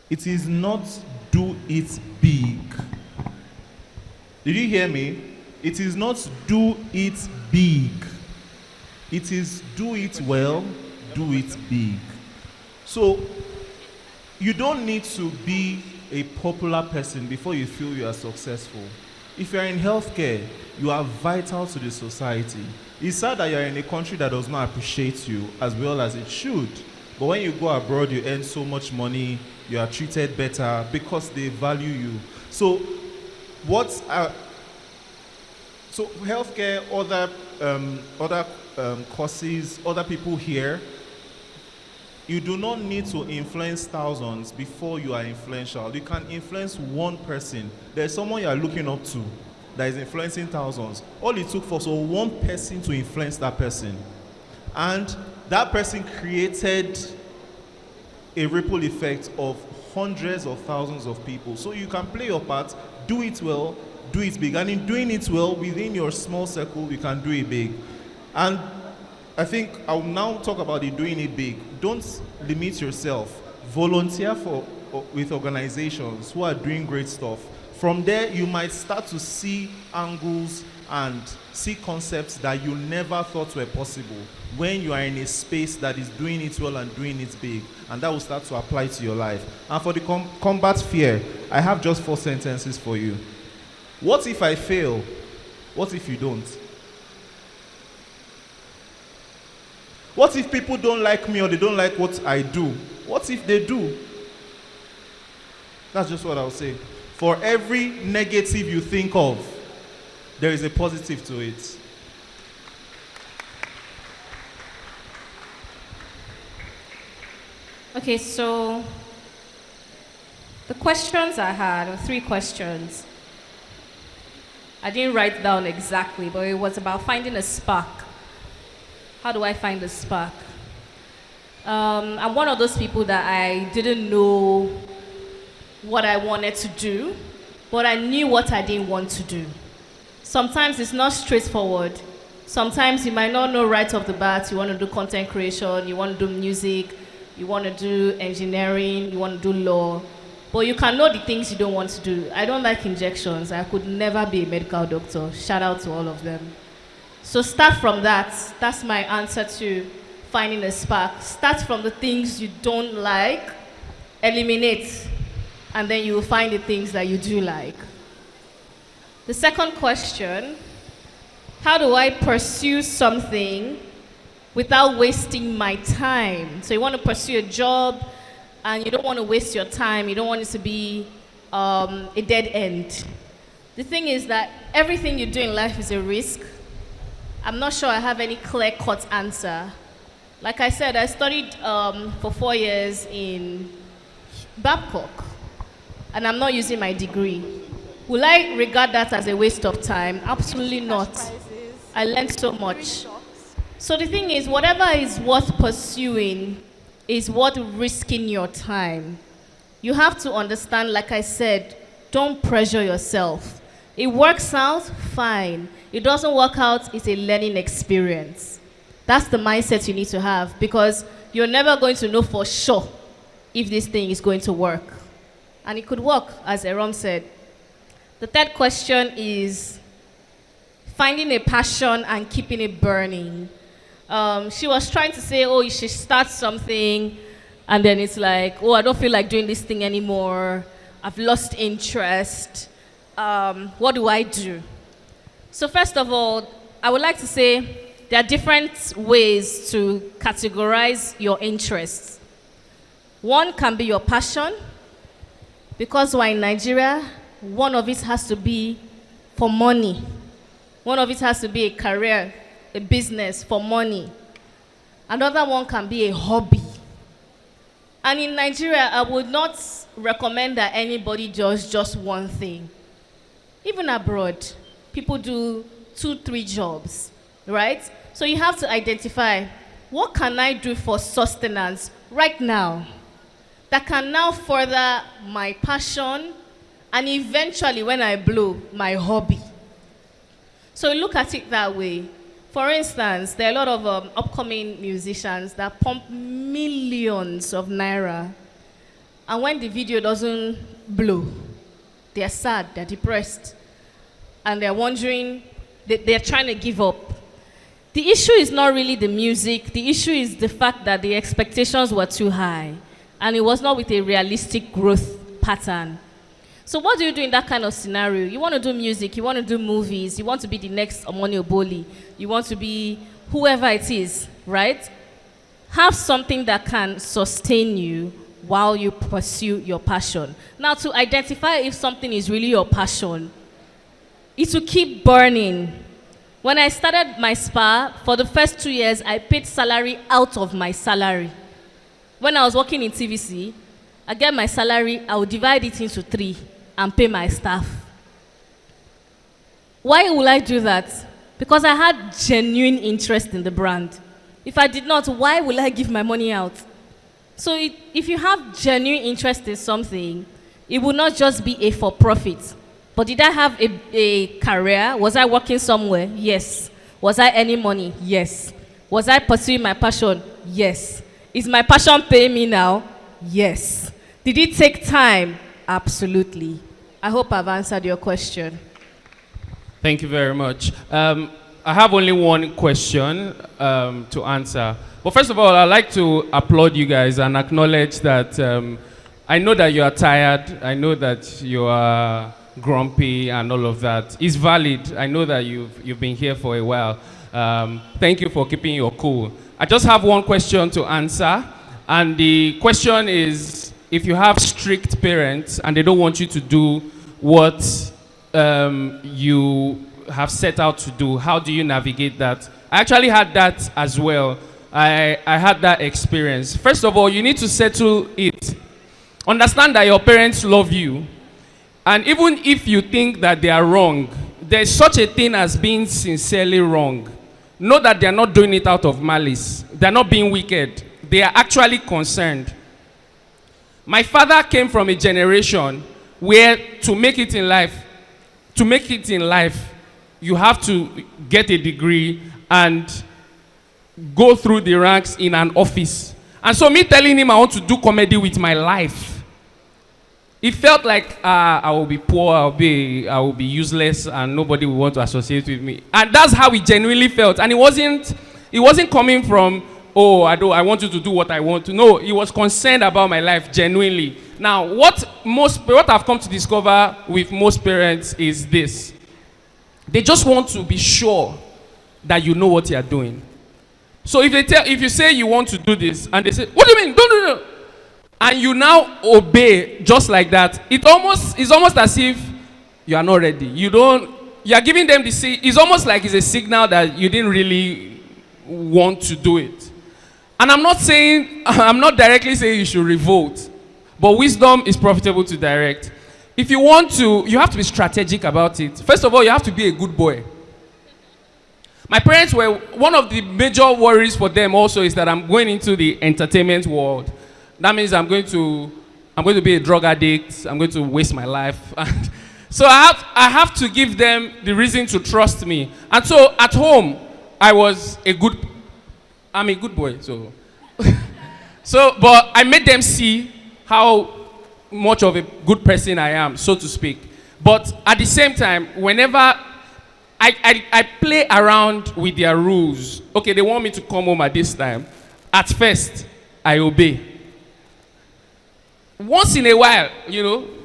It is not do it big. Did you hear me? It is not do it big. It is do it well, do it big. So you don't need to be a popular person before you feel you are successful. If you're in healthcare, you are vital to the society. It's sad that you're in a country that does not appreciate you as well as it should. But when you go abroad, you earn so much money, you are treated better because they value you. So, so healthcare, other courses, other people here, you do not need to influence thousands before you are influential. You can influence one person. There's someone you are looking up to that is influencing thousands. All it took was one person to influence that person. And that person created a ripple effect of hundreds of thousands of people. So you can play your part, do it well, do it big. And in doing it well, within your small circle, you can do it big. And I think I'll now talk about doing it big. Don't limit yourself. Volunteer with organizations who are doing great stuff. From there, you might start to see angles and see concepts that you never thought were possible when you are in a space that is doing it well and doing it big. And that will start to apply to your life. And for the combat fear, I have just 4 sentences for you. What if I fail? What if you don't? What if people don't like me or they don't like what I do? What if they do? That's just what I'll say. For every negative you think of, there is a positive to it. Okay, so the questions I had were 3 questions. I didn't write down exactly, but it was about finding a spark. How do I find a spark? I'm one of those people that I didn't know what I wanted to do, but I knew what I didn't want to do. Sometimes it's not straightforward. Sometimes you might not know right off the bat, you want to do content creation, you want to do music, you want to do engineering, you want to do law, but you can know the things you don't want to do. I don't like injections. I could never be a medical doctor. Shout out to all of them. So start from that. That's my answer to finding a spark. Start from the things you don't like, eliminate, and then you will find the things that you do like. The second question, how do I pursue something without wasting my time? So you want to pursue a job and you don't want to waste your time. You don't want it to be a dead end. The thing is that everything you do in life is a risk. I'm not sure I have any clear-cut answer. Like I said, I studied for 4 years in Babcock, and I'm not using my degree. Will I regard that as a waste of time? Absolutely not. I learned so much. So the thing is, whatever is worth pursuing is worth risking your time. You have to understand, like I said, don't pressure yourself. It works out, fine. It doesn't work out, it's a learning experience. That's the mindset you need to have, because you're never going to know for sure if this thing is going to work. And it could work, as Erom said. The third question is finding a passion and keeping it burning. She was trying to say, oh, you should start something, and then it's like, oh, I don't feel like doing this thing anymore. I've lost interest. What do I do? So first of all, I would like to say there are different ways to categorize your interests. One can be your passion. Because we're in Nigeria, one of it has to be for money. One of it has to be a career, a business for money. Another one can be a hobby. And in Nigeria, I would not recommend that anybody does just one thing. Even abroad, people do 2-3 jobs, right? So you have to identify, what can I do for sustenance right now that can now further my passion and eventually, when I blow, my hobby. So look at it that way. For instance, there are a lot of upcoming musicians that pump millions of naira, and when the video doesn't blow, they're sad, they're depressed, and they're wondering, they're trying to give up. The issue is not really the music, the issue is the fact that the expectations were too high, and it was not with a realistic growth pattern. So what do you do in that kind of scenario? You want to do music, you want to do movies, you want to be the next Omoni Oboli, you want to be whoever it is, right? Have something that can sustain you while you pursue your passion. Now, to identify if something is really your passion, it will keep burning. When I started my spa, for the first 2 years, I paid salary out of my salary. When I was working in TVC, I get my salary, I would divide it into 3 and pay my staff. Why will I do that? Because I had genuine interest in the brand. If I did not, why will I give my money out? So if you have genuine interest in something, it will not just be a for-profit. But did I have a career? Was I working somewhere? Yes. Was I earning money? Yes. Was I pursuing my passion? Yes. Is my passion paying me now? Yes. Did it take time? Absolutely. I hope I've answered your question. Thank you very much. I have only one question to answer. But first of all, I'd like to applaud you guys and acknowledge that I know that you are tired. I know that you are grumpy and all of that. It's valid. I know that you've been here for a while. Thank you for keeping your cool. I just have one question to answer. And the question is, if you have strict parents and they don't want you to do what you have set out to do, how do you navigate that? I actually had that as well. I had that experience. First of all, you need to settle it. Understand that your parents love you. And even if you think that they are wrong, there's such a thing as being sincerely wrong. Know that they're not doing it out of malice. They're not being wicked. They are actually concerned. My father came from a generation where to make it in life, you have to get a degree and go through the ranks in an office. And so me telling him I want to do comedy with my life, it felt like I will be poor, I will be useless, and nobody will want to associate with me. And that's how it genuinely felt. And it wasn't coming from, oh, I want you to do what I want to. No, he was concerned about my life genuinely. Now, what I've come to discover with most parents is this. They just want to be sure that you know what you are doing. So if you say you want to do this, and they say, what do you mean? Don't do it. And you now obey just like that, it's almost as if you are not ready. You are giving them it's almost like it's a signal that you didn't really want to do it. And I'm not directly saying you should revolt, but wisdom is profitable to direct. If you want to, you have to be strategic about it. First of all, you have to be a good boy. My parents one of the major worries for them also is that I'm going into the entertainment world. That means I'm going to be a drug addict. I'm going to waste my life. So I have to give them the reason to trust me. And so at home, I'm a good boy. But I made them see how much of a good person I am, so to speak. But at the same time, whenever I play around with their rules, okay, they want me to come home at this time. At first, I obey. Once in a while,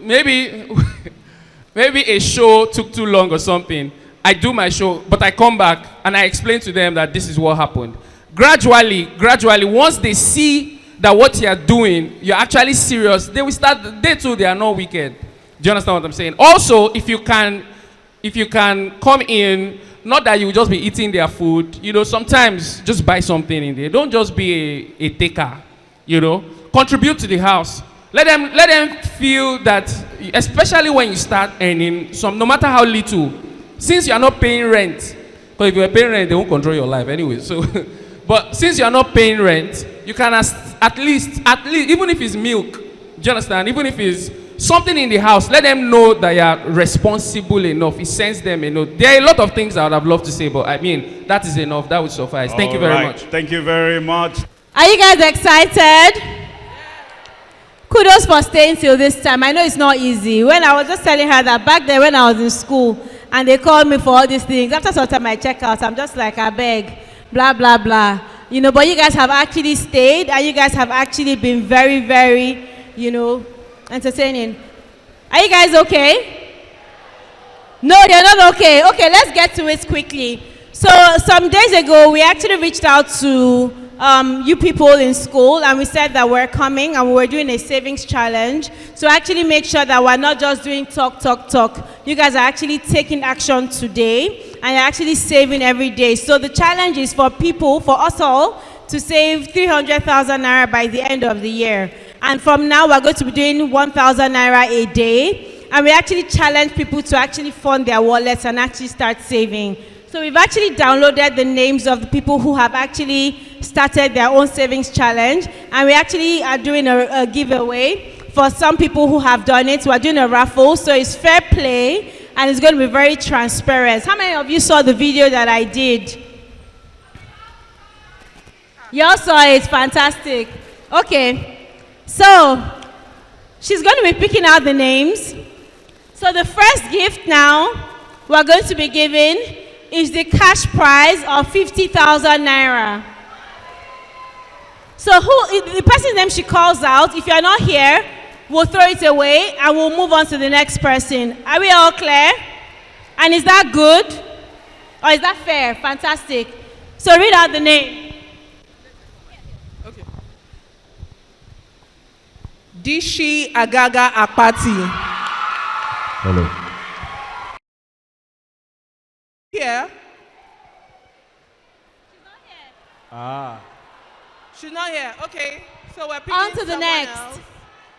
maybe a show took too long or something. I do my show, but I come back and I explain to them that this is what happened. Gradually, once they see that what you are doing, you're actually serious, they will start, they too, they are not wicked. Do you understand what I'm saying? Also, if you can come in, not that you just be eating their food, sometimes just buy something in there. Don't just be a taker, Contribute to the house. Let them feel that, especially when you start earning no matter how little, since you are not paying rent, because if you are paying rent, they won't control your life anyway. So, but since you are not paying rent, you can at least, even if it's milk, do you understand? Even if it's something in the house, let them know that you are responsible enough. It sends them enough. There are a lot of things I would have loved to say, but that is enough. That would suffice. Thank you very much. Thank you very much. Are you guys excited? Kudos for staying till this time. I know it's not easy. When I was just telling her that back then when I was in school and they called me for all these things, after some time I check out, I'm just like, I beg, blah, blah, blah. But you guys have actually stayed and you guys have actually been very, very, entertaining. Are you guys okay? No, you're not okay. Okay, let's get to it quickly. So some days ago, we actually reached out to you people in school, and we said that we're coming and we're doing a savings challenge to actually make sure that we're not just doing talk. You guys are actually taking action today, and you're actually saving every day. So the challenge is for us all, to save 300,000 naira by the end of the year. And from now, we're going to be doing 1,000 naira a day. And we actually challenge people to actually fund their wallets and actually start saving. So we've actually downloaded the names of the people who have actually started their own savings challenge. And we actually are doing a giveaway for some people who have done it. We're doing a raffle, so it's fair play, and it's going to be very transparent. How many of you saw the video that I did? You all saw it, fantastic. Okay, so she's going to be picking out the names. So the first gift now we're going to be giving is the cash prize of 50,000 naira. So the person's name she calls out, if you're not here, we'll throw it away and we'll move on to the next person. Are we all clear? And is that good? Or is that fair? Fantastic. So read out the name. Dishi Agaga Akpati. Hello. Here. She's not here. Okay. So we're picking On to the next. else.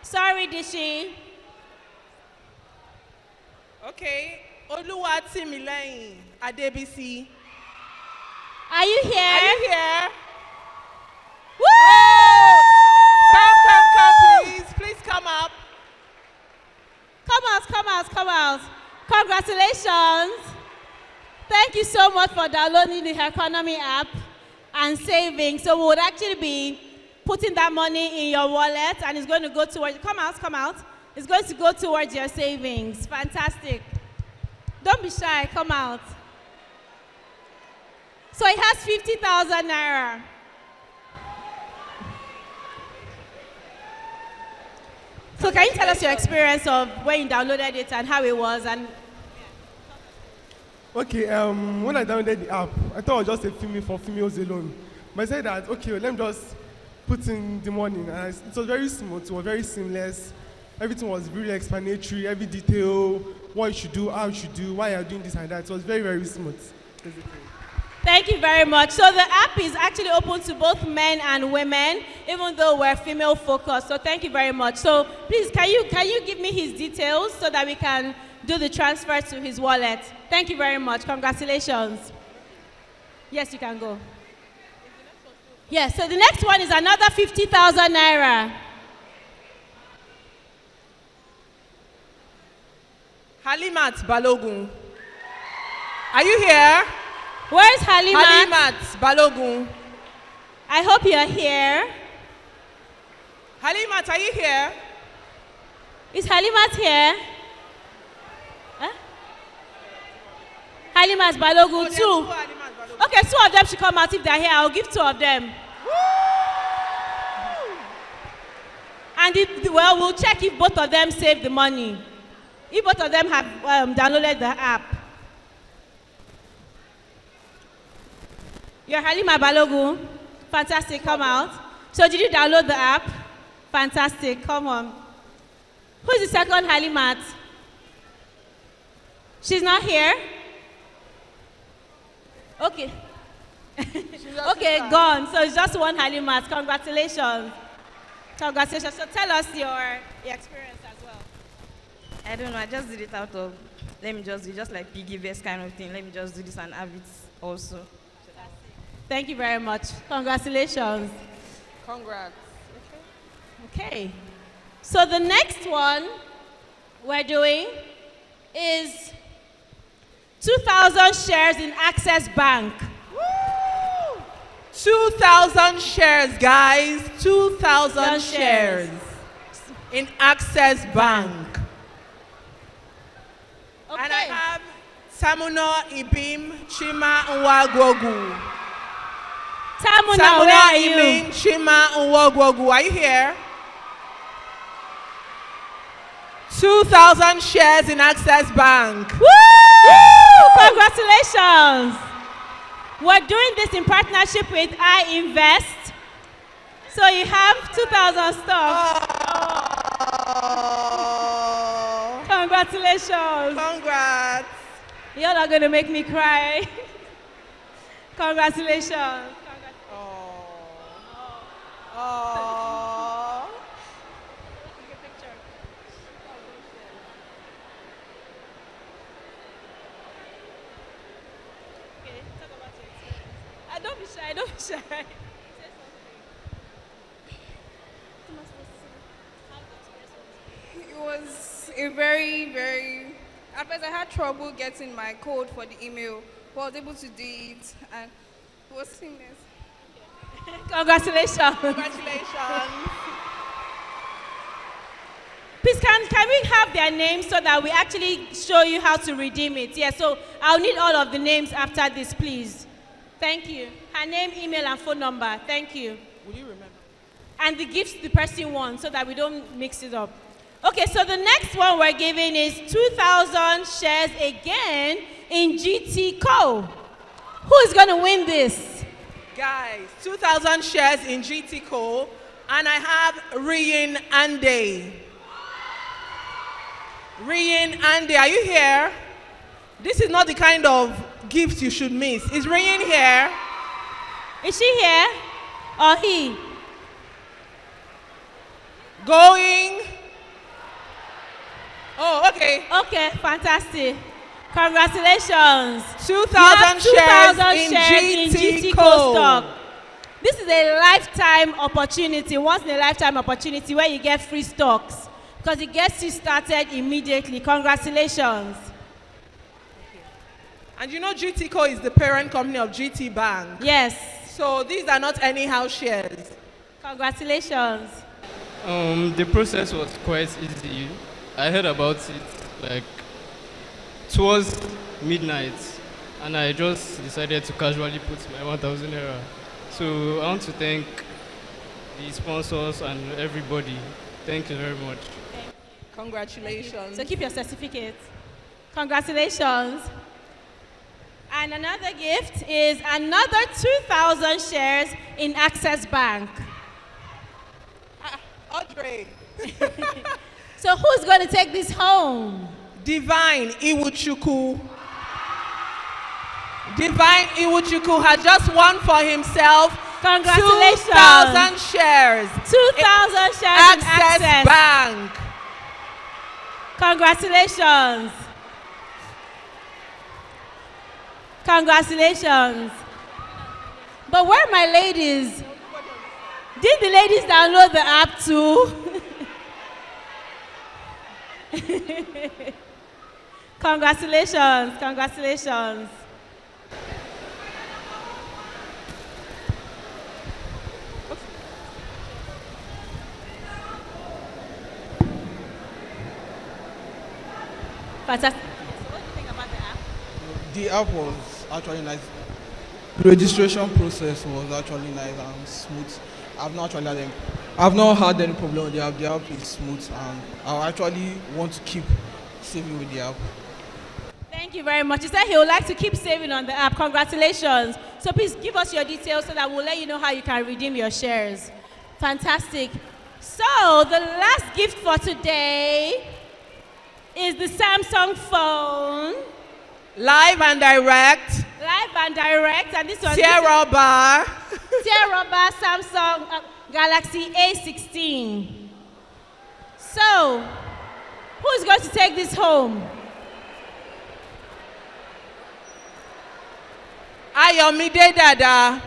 Sorry, Dishi. Okay. Oluwatimileyin Adebisi. Are you here? Are you here? Woo! Oh! Come, please. Please come up. Come out. Congratulations. Thank you so much for downloading the economy app and saving. So we would actually be putting that money in your wallet, and it's going to go towards, come out. It's going to go towards your savings. Fantastic. Don't be shy, come out. So it has 50,000 naira. So can you tell us your experience of when you downloaded it and how it was? And Okay, when I downloaded the app, I thought it was just a filming for females alone. But I said that, okay, let me just put in the money. And it was very smooth, it was very seamless. Everything was really explanatory, every detail, what you should do, how you should do, why you're doing this and that. It was very, very smooth, basically. thank you very much. So the app is actually open to both men and women, even though we're female focused. So thank you very much. So please, can you give me his details so that we can do the transfer to his wallet? Thank you very much. Congratulations. Yes, you can go. Yes, so the next one is another 50,000 naira. Halimat Balogun. Are you here? Where is Halimat? Halimat Balogun. I hope you're here. Halimat, are you here? Is Halimat here? Huh? Halimat Balogun, two. Okay, two of them should come out if they're here. I'll give two of them. And we'll check if both of them save the money. If both of them have downloaded the app. You're Halima Balogun. Fantastic, come out. So did you download the app? Fantastic, come on. Who's the second Halimat? She's not here? Okay. Okay, gone. So it's just one Halimat. Congratulations. Congratulations. So tell us your experience as well. I don't know, I just did it out of, let me just do just like piggy vest kind of thing. Let me just do this and have it also. Thank you very much. Congratulations. Congrats. Okay. So the next one we're doing is 2,000 shares in Access Bank. Woo! 2,000 shares, guys. 2,000 shares in Access Bank. Okay. And I have Samuno Ibim Chima Nwagwogu. Tamuna, where are you? Ibim Chima Nwagwogu. Are you here? 2,000 shares in Access Bank. Woo! Congratulations. We're doing this in partnership with iInvest. So you have 2,000 stocks. Oh. Congratulations. Congrats. You're not going to make me cry. Congratulations. Oh. Don't be shy, don't be shy. It was a very, at first I had trouble getting my code for the email, but I was able to do it, and it was seamless. Congratulations. Congratulations. Please, can we have their names so that we actually show you how to redeem it? Yeah, so I'll need all of the names after this, please. Thank you. Her name, email, and phone number. Thank you. Will you remember? And the gifts the person wants so that we don't mix it up. Okay, so the next one we're giving is 2,000 shares again in GT Co. Who is going to win this? Guys, 2,000 shares in GT Co. And I have Riyin Ande. Riyin Ande, are you here? This is not the kind of gift you should miss. Is Riyin here? Is she here? Or he? Going. Oh, okay. Okay, fantastic. Congratulations. 2,000 shares in GT Co. stock. This is a lifetime opportunity, once in a lifetime opportunity where you get free stocks because it gets you started immediately. Congratulations. And you know GT Co is the parent company of GT Bank. Yes. So these are not anyhow shares. Congratulations. The process was quite easy. I heard about it like towards midnight, and I just decided to casually put my 1,000 naira. So I want to thank the sponsors and everybody. Thank you very much. Congratulations. So keep your certificate. Congratulations. And another gift is another 2,000 shares in Access Bank. Audrey. So who's going to take this home? Divine Iwuchukwu. Divine Iwuchukwu has just won for himself. Congratulations. 2,000 shares. 2,000 shares in Access Bank. Congratulations. Congratulations. But where are my ladies? Did the ladies download the app too? Congratulations. Congratulations. Fantastic. What do you think about the app? The app was actually nice. The registration process was actually nice and smooth. I've not had any problem with the app. The app is smooth, and I actually want to keep saving with the app. Thank you very much. He said he would like to keep saving on the app. Congratulations. So please give us your details so that we'll let you know how you can redeem your shares. Fantastic. So the last gift for today is the Samsung phone. Live and direct. Live and direct. And this one. Sierra Bar. Sierra Bar Samsung Galaxy A16. So, who's going to take this home? Ayomide Dada.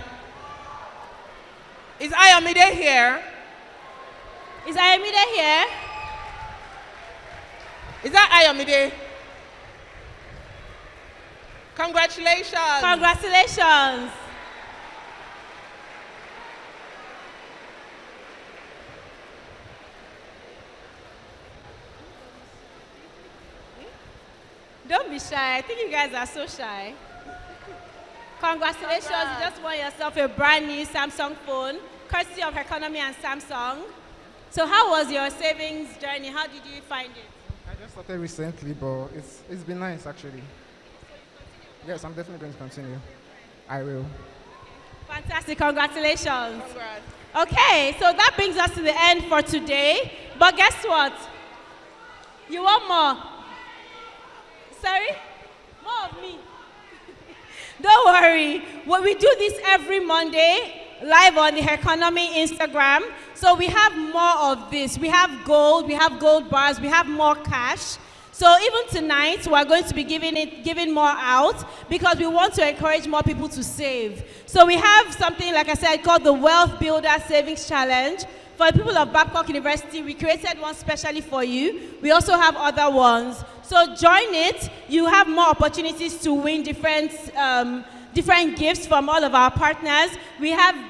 Is Ayomide here? Is Ayomide here? Is that Ayomide? Congratulations. Congratulations. Don't be shy. I think you guys are so shy. Congratulations. You just won yourself a brand new Samsung phone, courtesy of Economy and Samsung. So how was your savings journey? How did you find it? started recently, but it's been nice actually. Yes, I'm definitely going to continue. I will. Fantastic, congratulations. Okay, so that brings us to the end for today. But guess what? You want more? Sorry? More of me. Don't worry. Well, we do this every Monday, live on the Economy Instagram. So we have more of this. We have gold bars, we have more cash. So even tonight, we're going to be giving more out because we want to encourage more people to save. So we have something, like I said, called the Wealth Builder Savings Challenge. For the people of Babcock University, we created one specially for you. We also have other ones. So join it. You have more opportunities to win different gifts from all of our partners. We have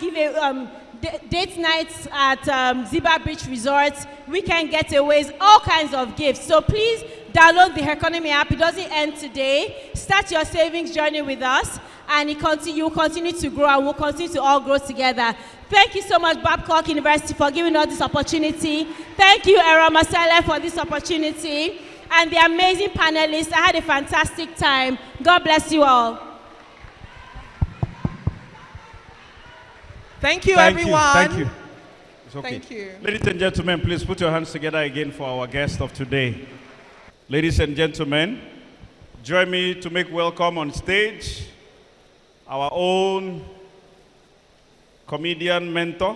date nights at Ziba Beach Resorts, weekend getaways, all kinds of gifts. So please download the Economy app. It doesn't end today. Start your savings journey with us, and you will continue to grow, and we'll continue to all grow together. Thank you so much, Babcock University, for giving us this opportunity. Thank you, Era Masala, for this opportunity. And the amazing panelists. I had a fantastic time. God bless you all. Thank you, everyone. Thank you. It's okay. Thank you. Ladies and gentlemen, please put your hands together again for our guest of today. Ladies and gentlemen, join me to make welcome on stage our own comedian mentor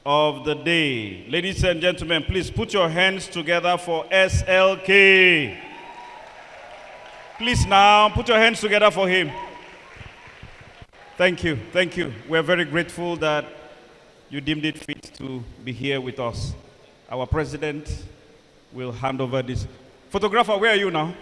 of the day. Ladies and gentlemen, please put your hands together for SLK. Please now, put your hands together for him. Thank you, thank you. We're very grateful that you deemed it fit to be here with us. Our president will hand over this. Photographer, where are you now?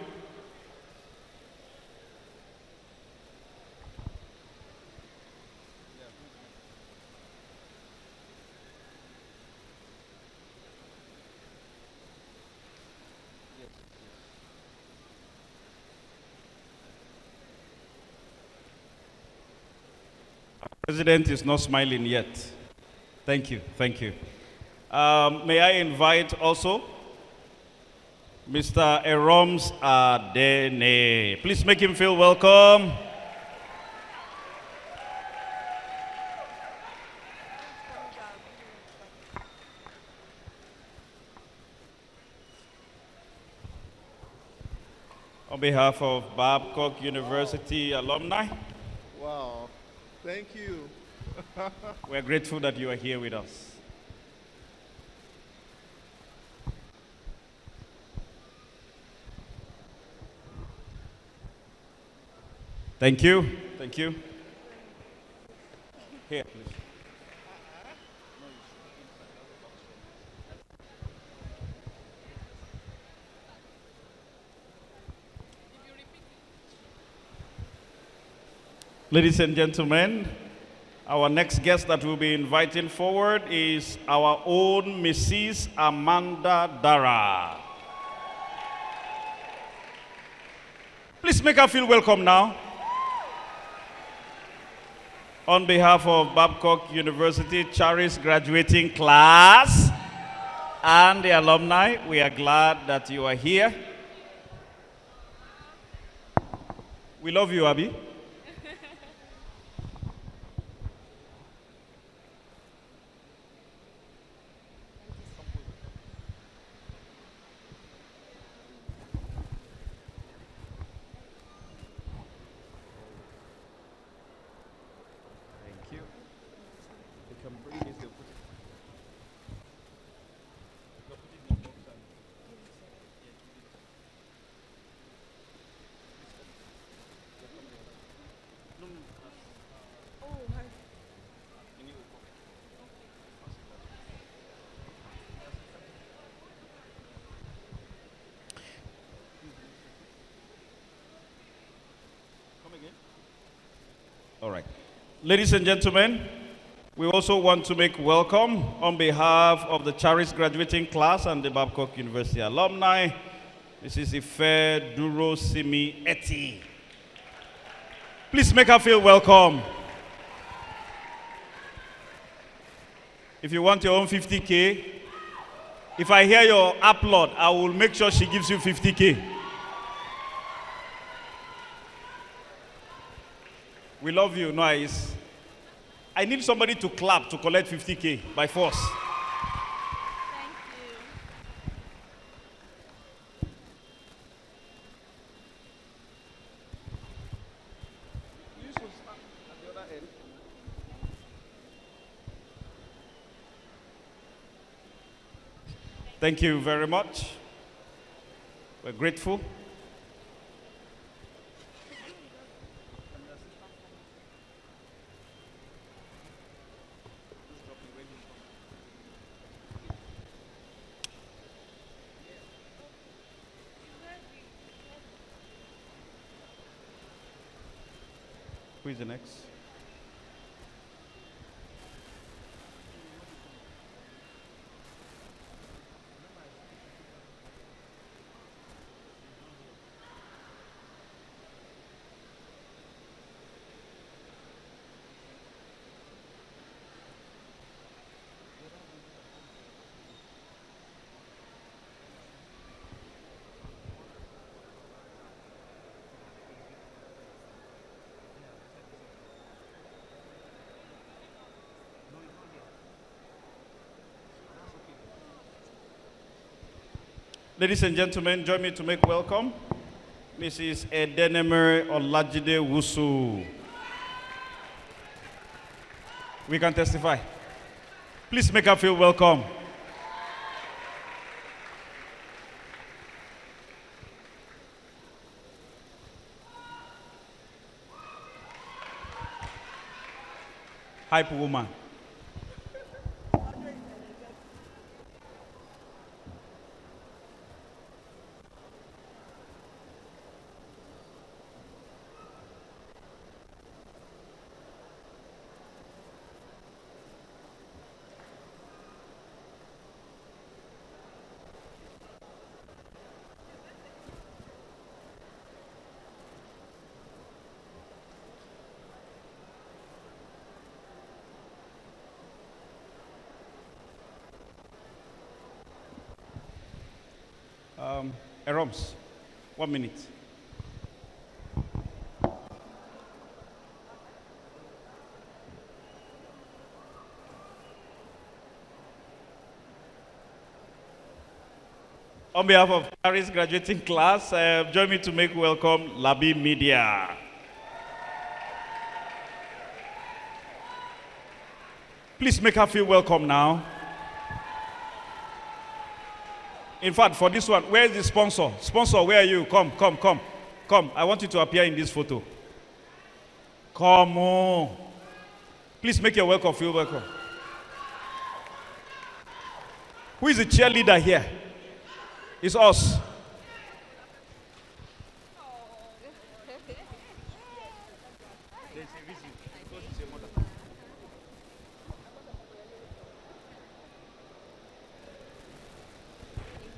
President is not smiling yet. Thank you, thank you. May I invite also Mr. Eroms Adene. Please make him feel welcome. On behalf of Babcock University alumni. Wow. Thank you. We're grateful that you are here with us. Thank you. Thank you. Here, please. Ladies and gentlemen, our next guest that we'll be inviting forward is our own Mrs. Amanda Dara. Please make her feel welcome now. On behalf of Babcock University Charis graduating class and the alumni, we are glad that you are here. We love you, Abby. All right. Ladies and gentlemen, we also want to make welcome on behalf of the Charis graduating class and the Babcock University alumni, Mrs. Ife Duro Simi Eti. Please make her feel welcome. If you want your own 50K, If I hear your upload, I will make sure she gives you 50K. We love you, Noise. I need somebody to clap to collect 50K by force. Thank you very much. We're grateful. Who is the next? Ladies and gentlemen, join me to make welcome Mrs. Edeneme Olajide Wusu. We can testify. Please make her feel welcome. Hype woman. Eroms, 1 minute. On behalf of Paris graduating class, join me to make welcome Labi Media. Please make her feel welcome now. In fact, for this one, where is the sponsor? Sponsor, where are you? Come. Come, I want you to appear in this photo. Come on. Please make your welcome feel welcome. Who is the cheerleader here? It's us.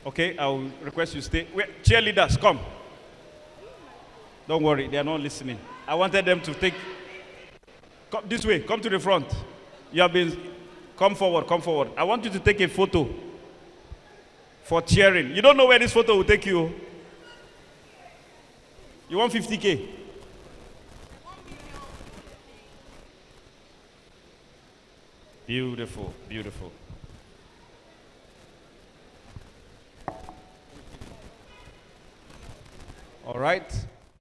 Okay, I will request you stay. Wait, cheerleaders, come. Don't worry, they are not listening. I wanted them to take. Come this way, come to the front. You have been. Come forward, come forward. I want you to take a photo for cheering. You don't know where this photo will take you. You want 50K? Beautiful, beautiful. All right.